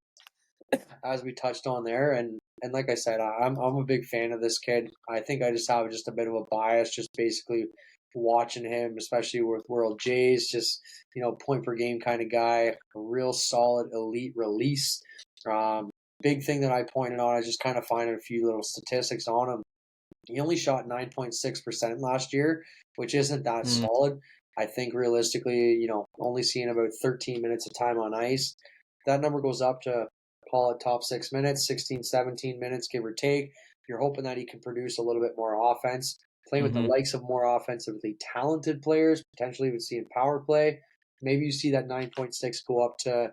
as we touched on there, and like I said, I'm a big fan of this kid. I think I just have just a bit of a bias, just basically watching him, especially with World Jays, just point per game kind of guy, a real solid elite release. Um, Big thing that I pointed on, I just kind of finding a few little statistics on him. He only shot 9.6% last year, which isn't that Mm-hmm. solid. I think realistically, only seeing about 13 minutes of time on ice. That number goes up to call it top 6 minutes, 16, 17 minutes, give or take. You're hoping that he can produce a little bit more offense, playing with the Mm-hmm. likes of more offensively talented players, potentially even seeing power play. Maybe you see that 9.6 go up to,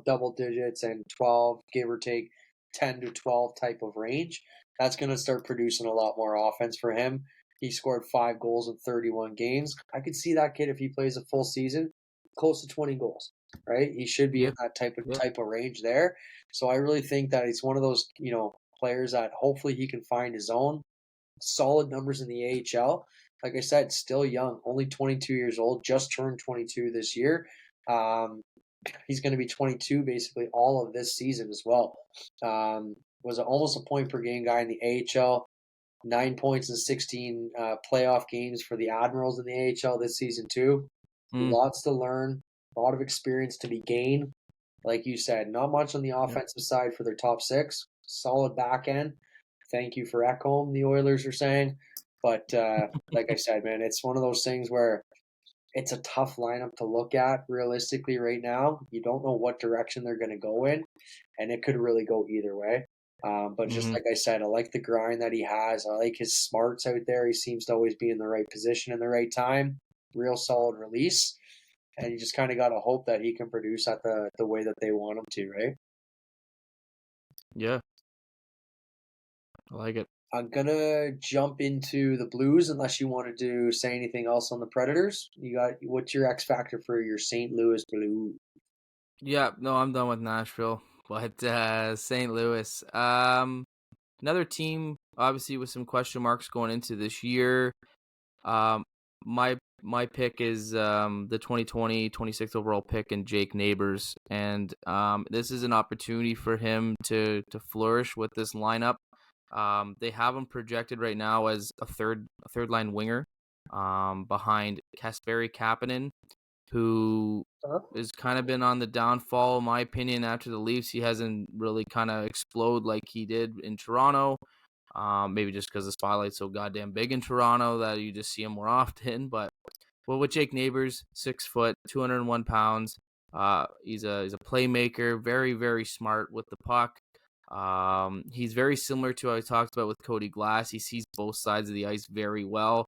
double digits and 12, give or take 10 to 12 type of range. That's going to start producing a lot more offense for him. He scored 5 goals in 31 games. I could see that kid if he plays a full season, close to 20 goals, right? He should be Yeah. in that type of Yeah. range there. So I really think that he's one of those, players that hopefully he can find his own solid numbers in the AHL. Like I said, still young, only 22 years old, just turned 22 this year. Um, he's going to be 22 basically all of this season as well. Was almost a point per game guy in the AHL, 9 points in 16 playoff games for the Admirals in the AHL this season too. Mm. Lots to learn, a lot of experience to be gained. Like you said, not much on the Yeah. offensive side for their top 6. Solid back end. Thank you for Ekholm, the Oilers are saying. But like I said, man, it's one of those things where it's a tough lineup to look at realistically right now. You don't know what direction they're going to go in, and it could really go either way. But just Mm-hmm. like I said, I like the grind that he has. I like his smarts out there. He seems to always be in the right position in the right time. Real solid release. And you just kind of got to hope that he can produce at the way that they want him to, right? Yeah. I like it. I'm gonna jump into the Blues unless you wanted to say anything else on the Predators. What's your X factor for your St. Louis Blues? Yeah. No, I'm done with Nashville. But St. Louis. Another team, obviously, with some question marks going into this year. Um, my my pick is the 2020 26th overall pick and Jake Neighbors, and this is an opportunity for him to flourish with this lineup. They have him projected right now as a third line winger, behind Kasperi Kapanen, who Huh? has kind of been on the downfall, in my opinion. After the Leafs, he hasn't really kind of explode like he did in Toronto. Maybe just because the spotlight's so goddamn big in Toronto that you just see him more often. But with Jake Neighbors, 6 foot, 201 pounds. He's a playmaker, very, very smart with the puck. He's very similar to what I talked about with Cody Glass. He sees both sides of the ice very well.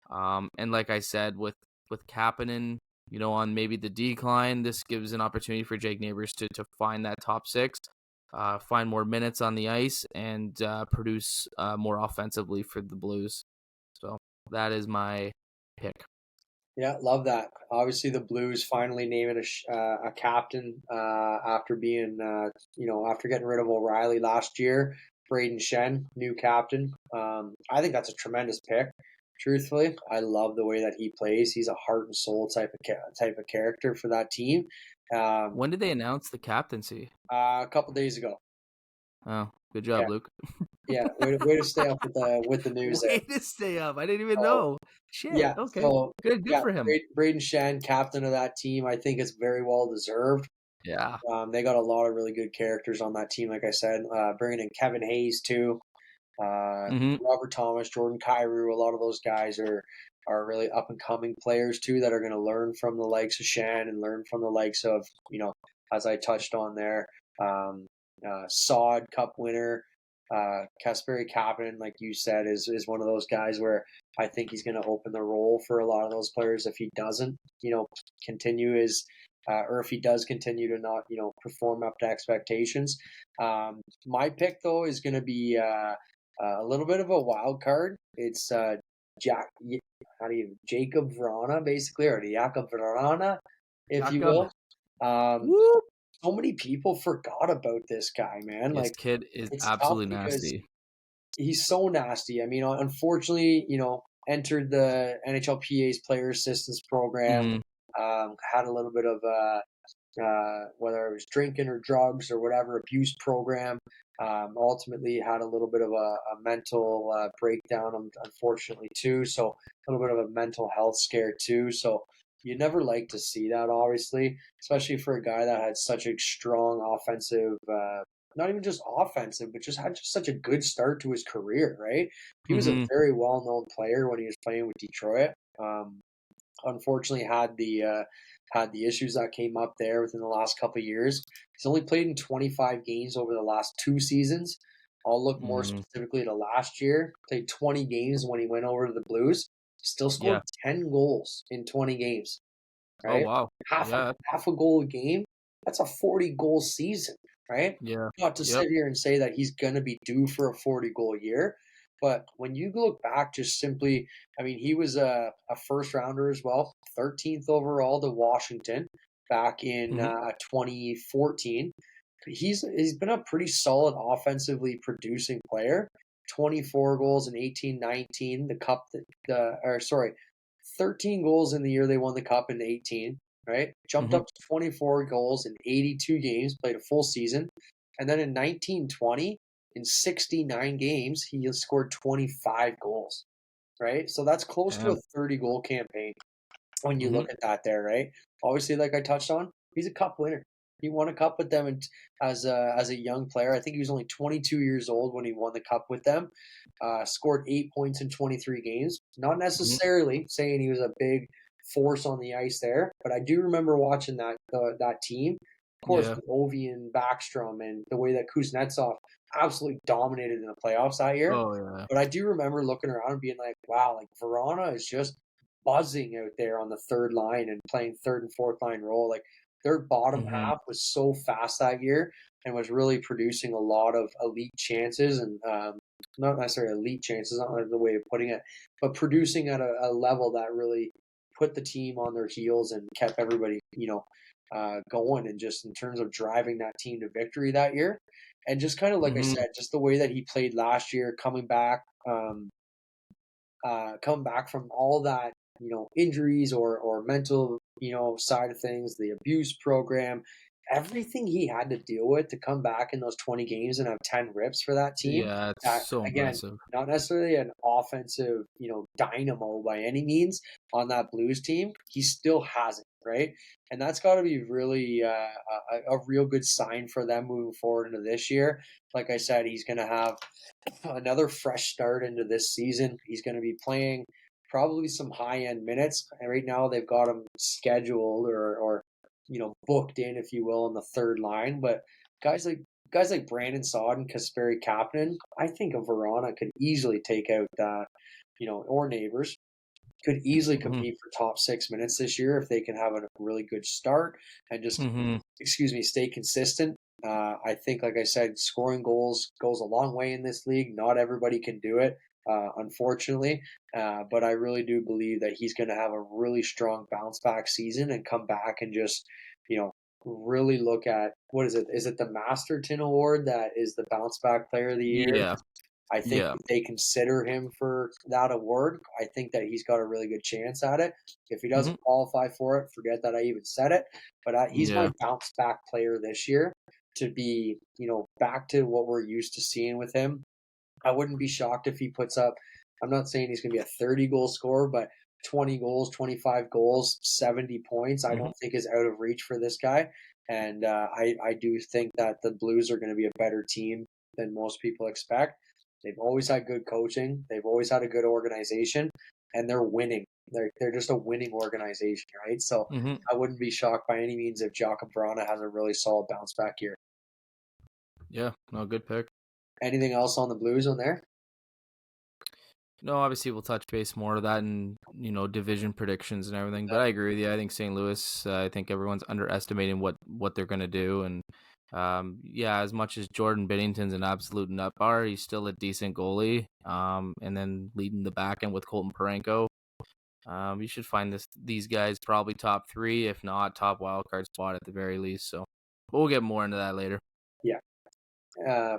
And like I said, with Kapanen, on maybe the decline, this gives an opportunity for Jake Neighbors to find that top six, find more minutes on the ice, and produce more offensively for the Blues. So that is my pick. Yeah, love that. Obviously, the Blues finally naming a captain after being, after getting rid of O'Reilly last year. Braden Shen, new captain. I think that's a tremendous pick. Truthfully, I love the way that he plays. He's a heart and soul type of character for that team. When did they announce the captaincy? A couple days ago. Oh, good job, Yeah, Luke. yeah. Way to stay up with the news there. Way to stay up. I didn't even So, know. Shit. yeah, Okay. so Good yeah, for him. Braden Shen, captain of that team. I think it's very well deserved. Yeah. They got a lot of really good characters on that team, like I said. Bringing in Kevin Hayes too, Mm-hmm. Robert Thomas, Jordan Kyrou. A lot of those guys are really up and coming players too that are going to learn from the likes of Shan and learn from the likes of, as I touched on there, um, Sod Cup winner. Kasperi Kapanen, like you said, is one of those guys where I think he's going to open the role for a lot of those players if he doesn't, continue his or if he does continue to not, perform up to expectations. My pick though is going to be a little bit of a wild card. It's Jacob Vrana basically, or Jakob Vrana, if you Jakob. will. Um, Whoop. so many people forgot about this guy, man. This Like kid is it's tough absolutely because nasty. he's so nasty. I mean, unfortunately, entered the NHLPA's player assistance program. Mm-hmm. Had a little bit of whether it was drinking or drugs or whatever abuse program. Ultimately, had a little bit of a mental breakdown, unfortunately too. So a little bit of a mental health scare too. So you never like to see that, obviously, especially for a guy that had such a strong offensive. Not even just offensive, but just had such a good start to his career, right? He was a Mm-hmm. very well-known player when he was playing with Detroit. Unfortunately, had the issues that came up there within the last couple of years. He's only played in 25 games over the last 2 seasons. I'll look more Mm-hmm. specifically to last year. Played 20 games when he went over to the Blues. Still scored Yeah. 10 goals in 20 games. Oh Right, wow. half a Yeah. half a goal a game. That's a 40 goal season, right? Yeah. Not to Yep. sit here and say that he's going to be due for a 40 goal year, but when you look back, just simply, I mean, he was a first rounder as well, 13th overall to Washington back in Mm-hmm. 2014. He's been a pretty solid offensively producing player. 24 goals in 18-19. The cup, the or sorry, 13 goals in the year they won the cup in 18, right? Jumped Mm-hmm. up to 24 goals in 82 games, played a full season. And then in 1920, in 69 games, he scored 25 goals, right? So that's close to a Damn. 30 goal campaign when you Mm-hmm. look at that there, right? Obviously, like I touched on, he's a cup winner. He won a cup with them as a young player. I think he was only 22 years old when he won the cup with them. Scored 8 points in 23 games. Not Mm-hmm. necessarily saying he was a big force on the ice there, but I do remember watching that team. Of course, Yeah. with Ovi and Backstrom and the way that Kuznetsov absolutely dominated in the playoffs that year. Oh yeah. But I do remember looking around and being like, wow, like Verona is just buzzing out there on the third line and playing third and fourth line role. Like their bottom Mm-hmm. half was so fast that year and was really producing a lot of elite chances and not necessarily elite chances, not the way of putting it, but producing at a level that really put the team on their heels and kept everybody, going and just in terms of driving that team to victory that year. And just kind of like I Mm-hmm. said, just the way that he played last year, coming back from all that injuries or mental, side of things, the abuse program, everything he had to deal with to come back in those 20 games and have 10 rips for that team. Yeah, it's That so again, impressive. not necessarily an offensive, dynamo by any means on that Blues team. He still has it, right? And that's got to be really a real good sign for them moving forward into this year. Like I said, he's going to have another fresh start into this season. He's going to be playing probably some high end minutes. And right now they've got him scheduled or booked in, if you will, on the third line. But guys like Brandon Saad and Kasperi Kapanen, I think of Verona could easily take out or Neighbors could easily Hmm. compete for top 6 minutes this year if they can have a really good start and just, Hmm. stay consistent. I think, like I said, scoring goals goes a long way in this league. Not everybody can do it, unfortunately, but I really do believe that he's going to have a really strong bounce back season and come back and just, you know, really look at what is it? Is it the Masterton Award that is the bounce back player of the year? Yeah, I think yeah. if they consider him for that award, I think that he's got a really good chance at it. If he Hmm. doesn't qualify for it, forget that I even said it. But he's my Yeah. bounce back player this year to be, back to what we're used to seeing with him. I wouldn't be shocked if he puts up, I'm not saying he's going to be a 30 goal scorer, but 20 goals, 25 goals, 70 points, I Hmm. don't think is out of reach for this guy. And I do think that the Blues are going to be a better team than most people expect. They've always had good coaching. They've always had a good organization, and they're winning. They're just a winning organization, right? So Hmm. I wouldn't be shocked by any means if Jakob Vrana has a really solid bounce back year. Yeah, no, good pick. Anything else on the Blues on there? No, obviously we'll touch base more of that and division predictions and everything. But I agree with you. I think St. Louis. I think everyone's underestimating what they're gonna do. And yeah, as much as Jordan Binnington's an absolute nut bar, he's still a decent goalie. And then leading the back end with Colton Parenko. You should find these guys probably top three, if not top wild card spot at the very least. So we'll get more into that later. Yeah.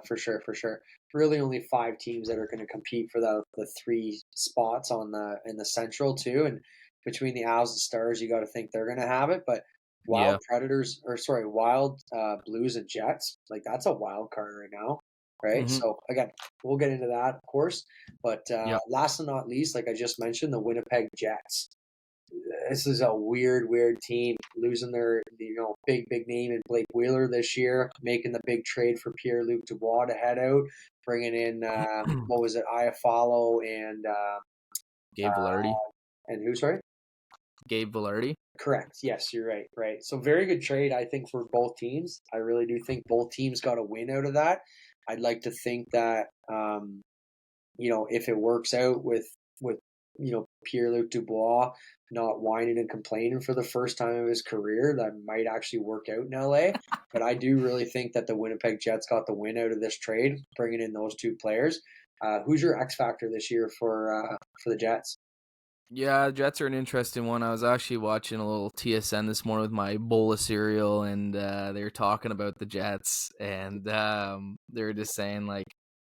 For sure, for sure. Really, only 5 teams that are going to compete for the 3 spots on the in the Central too, and between the Owls and Stars, you got to think they're going to have it. But Yeah. Wild Blues and Jets, like that's a wild card right now, right? Mm-hmm. So again, we'll get into that, of course. But Yep. last and not least, like I just mentioned, the Winnipeg Jets. This is a weird team losing their big name in Blake Wheeler this year, making the big trade for Pierre Luc Dubois to head out, bringing in what was it, Iafallo Gabe Velarde. and who? Sorry. Gabe Velarde. Correct. Yes, you're right. Right. So very good trade, I think, for both teams. I really do think both teams got a win out of that. I'd like to think that if it works out with Pierre Luc Dubois not whining and complaining for the first time of his career, that might actually work out in LA. But I do really think that the Winnipeg Jets got the win out of this trade, bringing in those 2 players. Who's your X factor this year for the Jets? Yeah, Jets are an interesting one. I was actually watching a little TSN this morning with my bowl of cereal, and they were talking about the Jets, and they were just saying like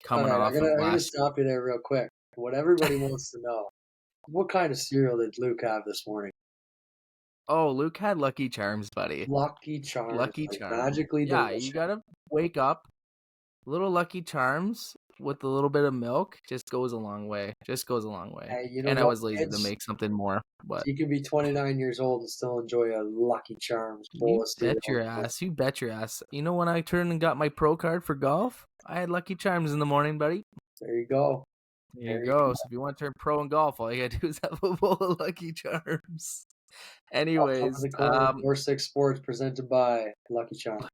All coming right, off of I'm gonna last. stop you there real quick. What everybody wants to know: what kind of cereal did Luke have this morning? Oh, Luke had Lucky Charms, buddy. Lucky Charms, Lucky like Charms. magically Yeah, you delicious. gotta wake up. Little Lucky Charms with a little bit of milk just goes a long way. Just goes a long way. Hey, you know And I what, was lazy to kids? make something more, but You can be 29 years old and still enjoy a Lucky Charms bowl you of cereal bet in your the morning. ass. You bet your ass. You know when I turned and got my pro card for golf? I had Lucky Charms in the morning, buddy. There you go. There you There you go. go. So if you want to turn pro in golf, all you gotta do is have a bowl of Lucky Charms. I'll come to Anyways, the corner of Door Six Sports presented by Lucky Charms.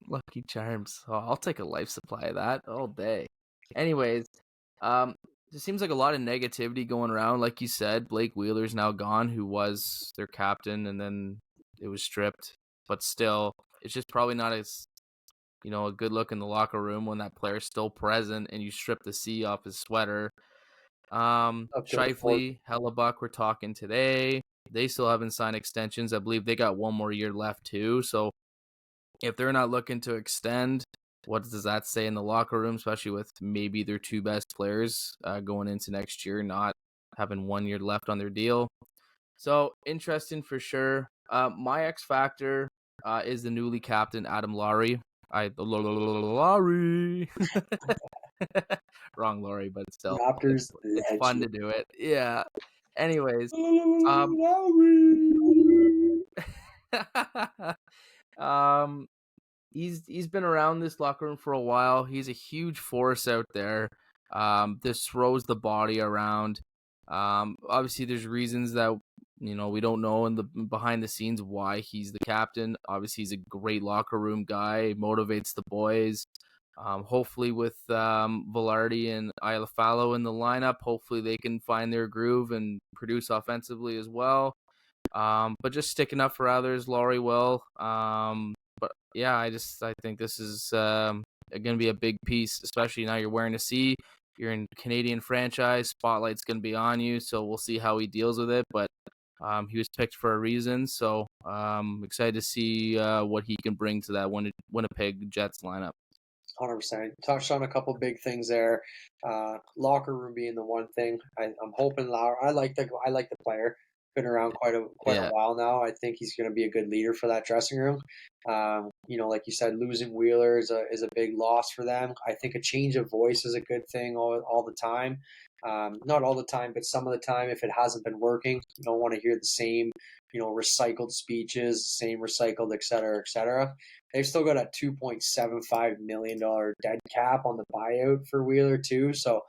Lucky Charms. Oh, I'll take a life supply of that all day. Anyways, um, it seems like a lot of negativity going around. Like you said, Blake Wheeler's now gone, who was their captain, and then it was stripped. But still, it's just probably not as a good look in the locker room when that player's still present and you strip the C off his sweater. Up to the fort. Shifley, Hellebuck, we're talking today. They still haven't signed extensions. I believe they got one more year left too. So if they're not looking to extend, what does that say in the locker room, especially with maybe their 2 best players going into next year not having 1 year left on their deal? So interesting for sure. My X factor is the newly captain Adam Laurie. Laurie. Wrong Laurie, but still, Raptors it's fun legend. to do it. Yeah. Anyways, um, um, he's been around this locker room for a while. He's a huge force out there. This throws the body around. Obviously, there's reasons that we don't know in the behind the scenes why he's the captain. Obviously, he's a great locker room guy. Motivates the boys. Hopefully, with Velarde and Iafallo in the lineup, hopefully they can find their groove and produce offensively as well. But just sticking up for others, Laurie will. But yeah, I think this is going to be a big piece, especially now you're wearing a C. You're in Canadian franchise. Spotlight's going to be on you, so we'll see how he deals with it. But he was picked for a reason, so excited to see what he can bring to that Winnipeg Jets lineup. 100%. Touched on a couple big things there. Locker room being the one thing. I'm hoping Lauer. I like the player. Been around quite a Yeah. while now. I think he's going to be a good leader for that dressing room. Like you said, losing Wheeler is a big loss for them. I think a change of voice is a good thing all the time. Not all the time, but some of the time, if it hasn't been working, you don't want to hear the same, recycled speeches, same recycled, et cetera, et cetera. They've still got a $2.75 million dead cap on the buyout for Wheeler too. So,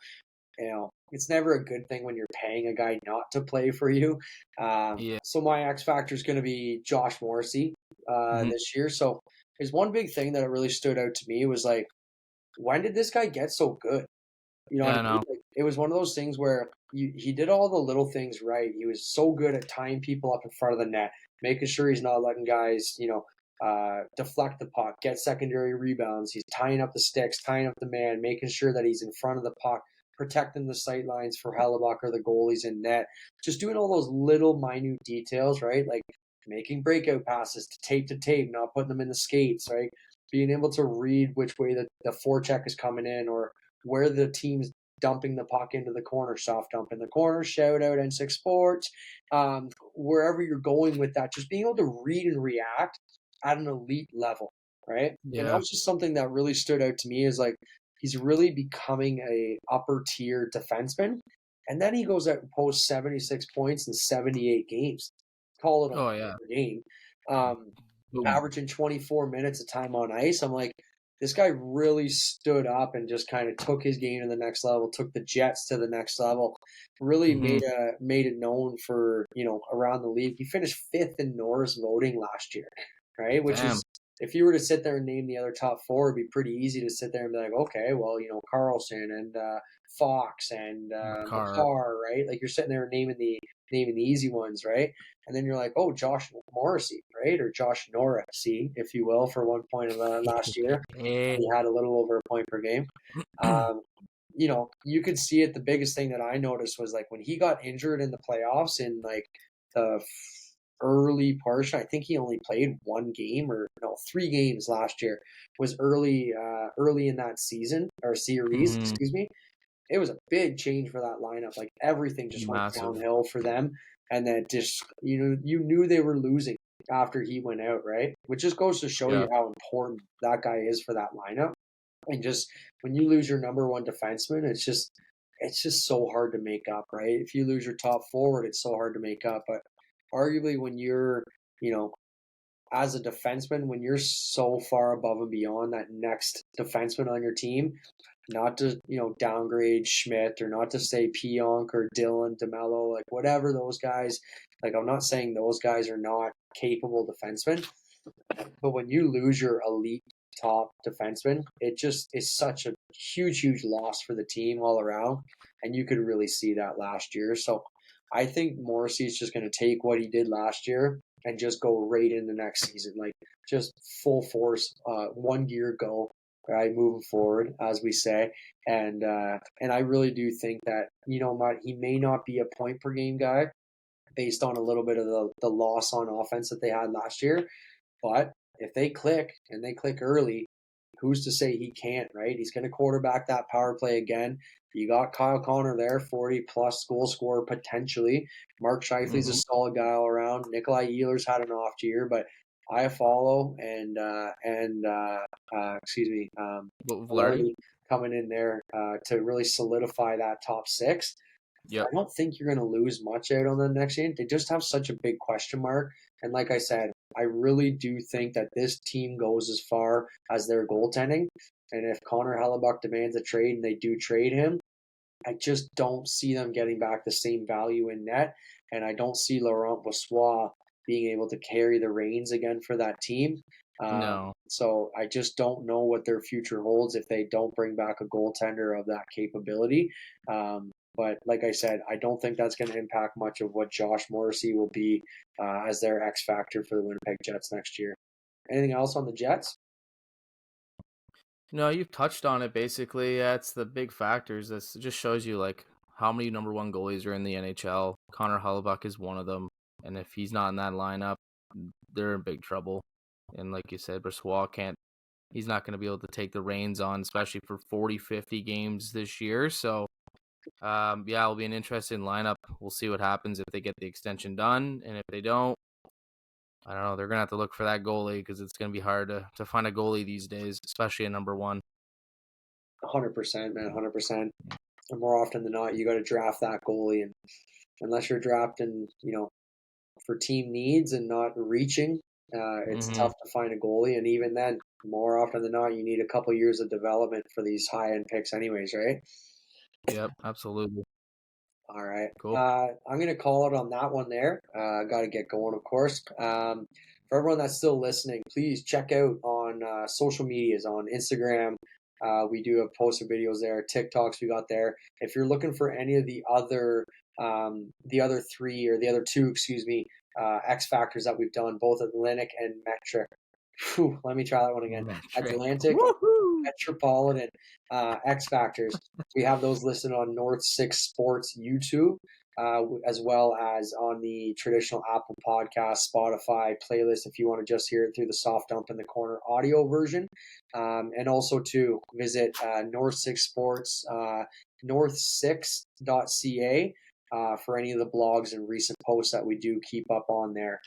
it's never a good thing when you're paying a guy not to play for you. Yeah. So my X factor is going to be Josh Morrissey Mm-hmm. this year. So there's one big thing that really stood out to me was like, when did this guy get so good? You know what Yeah, I I mean? know. Like, it was one of those things where he did all the little things right. He was so good at tying people up in front of the net, making sure he's not letting guys, deflect the puck, get secondary rebounds. He's tying up the sticks, tying up the man, making sure that he's in front of the puck, protecting the sight lines for Hellebuck or the goalies in net. Just doing all those little minute details, right? Like making breakout passes to tape, not putting them in the skates, right? Being able to read which way the forecheck is coming in or where the team's dumping the puck into the corner, soft dump in the corner, shout out N6 Sports, wherever you're going with that, just being able to read and react at an elite level, right? And that Yeah. was just something that really stood out to me is like he's really becoming a upper tier defenseman. And then he goes out and posts 76 points in 78 games. Call it a Oh point yeah. per game. Um, Boom. Averaging 24 minutes of time on ice. I'm like, this guy really stood up and just kind of took his game to the next level, took the Jets to the next level, really Mm-hmm. made it known for, around the league. He finished fifth in Norris voting last year, right? Which Damn. is, if you were to sit there and name the other top four, it'd be pretty easy to sit there and be like, okay, well, Carlson and Fox and Makar. McCarr, right? Like you're sitting there naming the easy ones, right? And then you're like, oh, Josh Morrissey, right? Or Josh Norrissey, if you will, for one point of last year. Eh. He had a little over a point per game. Um, you could see it. The biggest thing that I noticed was like when he got injured in the playoffs in like the early portion. I think he only played one game or no, 3 games last year. Was early in that season or series, Mm-hmm. excuse me. It was a big change for that lineup. Like everything just went Massive. downhill for them, and then just you knew they were losing after he went out, right? Which just goes to show Yeah. you how important that guy is for that lineup. And just when you lose your number one defenseman, it's just so hard to make up, right? If you lose your top forward, it's so hard to make up. But arguably, when you're you know as a defenseman, when you're so far above and beyond that next defenseman on your team, not to downgrade Schmidt or not to say Pionk or Dylan DeMello, like whatever those guys. Like I'm not saying those guys are not capable defensemen, but when you lose your elite top defenseman, it just is such a huge loss for the team all around, and you could really see that last year. So I think Morrissey's just going to take what he did last year and just go right into next season, like just full force, one gear go, right, moving forward, as we say. And I really do think that he may not be a point per game guy based on a little bit of the loss on offense that they had last year, but if they click and they click early, who's to say he can't, right? He's going to quarterback that power play again. You got Kyle Connor there, 40-plus goal scorer potentially. Mark Scheifele's a solid guy all around. Nikolai Ehlers had an off year, but Iafallo and Vlardy? Velarde coming in there to really solidify that top six. Yep. I don't think you're going to lose much out on them next year. They just have such a big question mark. And like I said, I really do think that this team goes as far as their goaltending. And if Connor Hellebuck demands a trade and they do trade him, I just don't see them getting back the same value in net. And I don't see Laurent Brossoit being able to carry the reins again for that team. No. So I just don't know what their future holds if they don't bring back a goaltender of that capability. But like I said, I don't think that's going to impact much of what Josh Morrissey will be as their X factor for the Winnipeg Jets next year. Anything else on the Jets? No, you've touched on it basically. Yeah, it's the big factors. This just shows you like how many number one goalies are in the NHL. Connor Hellebuck is one of them. And if he's not in that lineup, they're in big trouble. And like you said, Brossoit he's not going to be able to take the reins on, especially for 40, 50 games this year. So, it'll be an interesting lineup. We'll see what happens if they get the extension done. And if they don't, I don't know. They're going to have to look for that goalie because it's going to be hard to find a goalie these days, especially a number one. 100%, man, 100%. And more often than not, you got to draft that goalie. And unless you're drafting, for team needs and not reaching, it's tough to find a goalie. And even then, more often than not, you need a couple years of development for these high-end picks anyways, right? Yep, absolutely. All right. Cool. I'm going to call it on that one there. Got to get going, of course. For everyone that's still listening, please check out on social medias, on Instagram. We do have posted videos there. TikToks we got there. If you're looking for any of the other three or the other two, X factors that we've done, both Atlantic and Metric. Whew, let me try that one again. Atlantic, Metropolitan, X Factors. We have those listed on North 6 Sports YouTube, as well as on the traditional Apple Podcast, Spotify playlist if you want to just hear it through the Soft Dump in the Corner audio version. And also to visit North 6 Sports, north6.ca for any of the blogs and recent posts that we do keep up on there.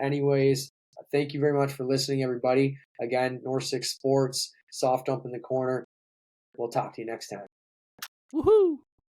Anyways, thank you very much for listening, everybody. Again, North 6 Sports, Soft Dump in the Corner. We'll talk to you next time. Woohoo!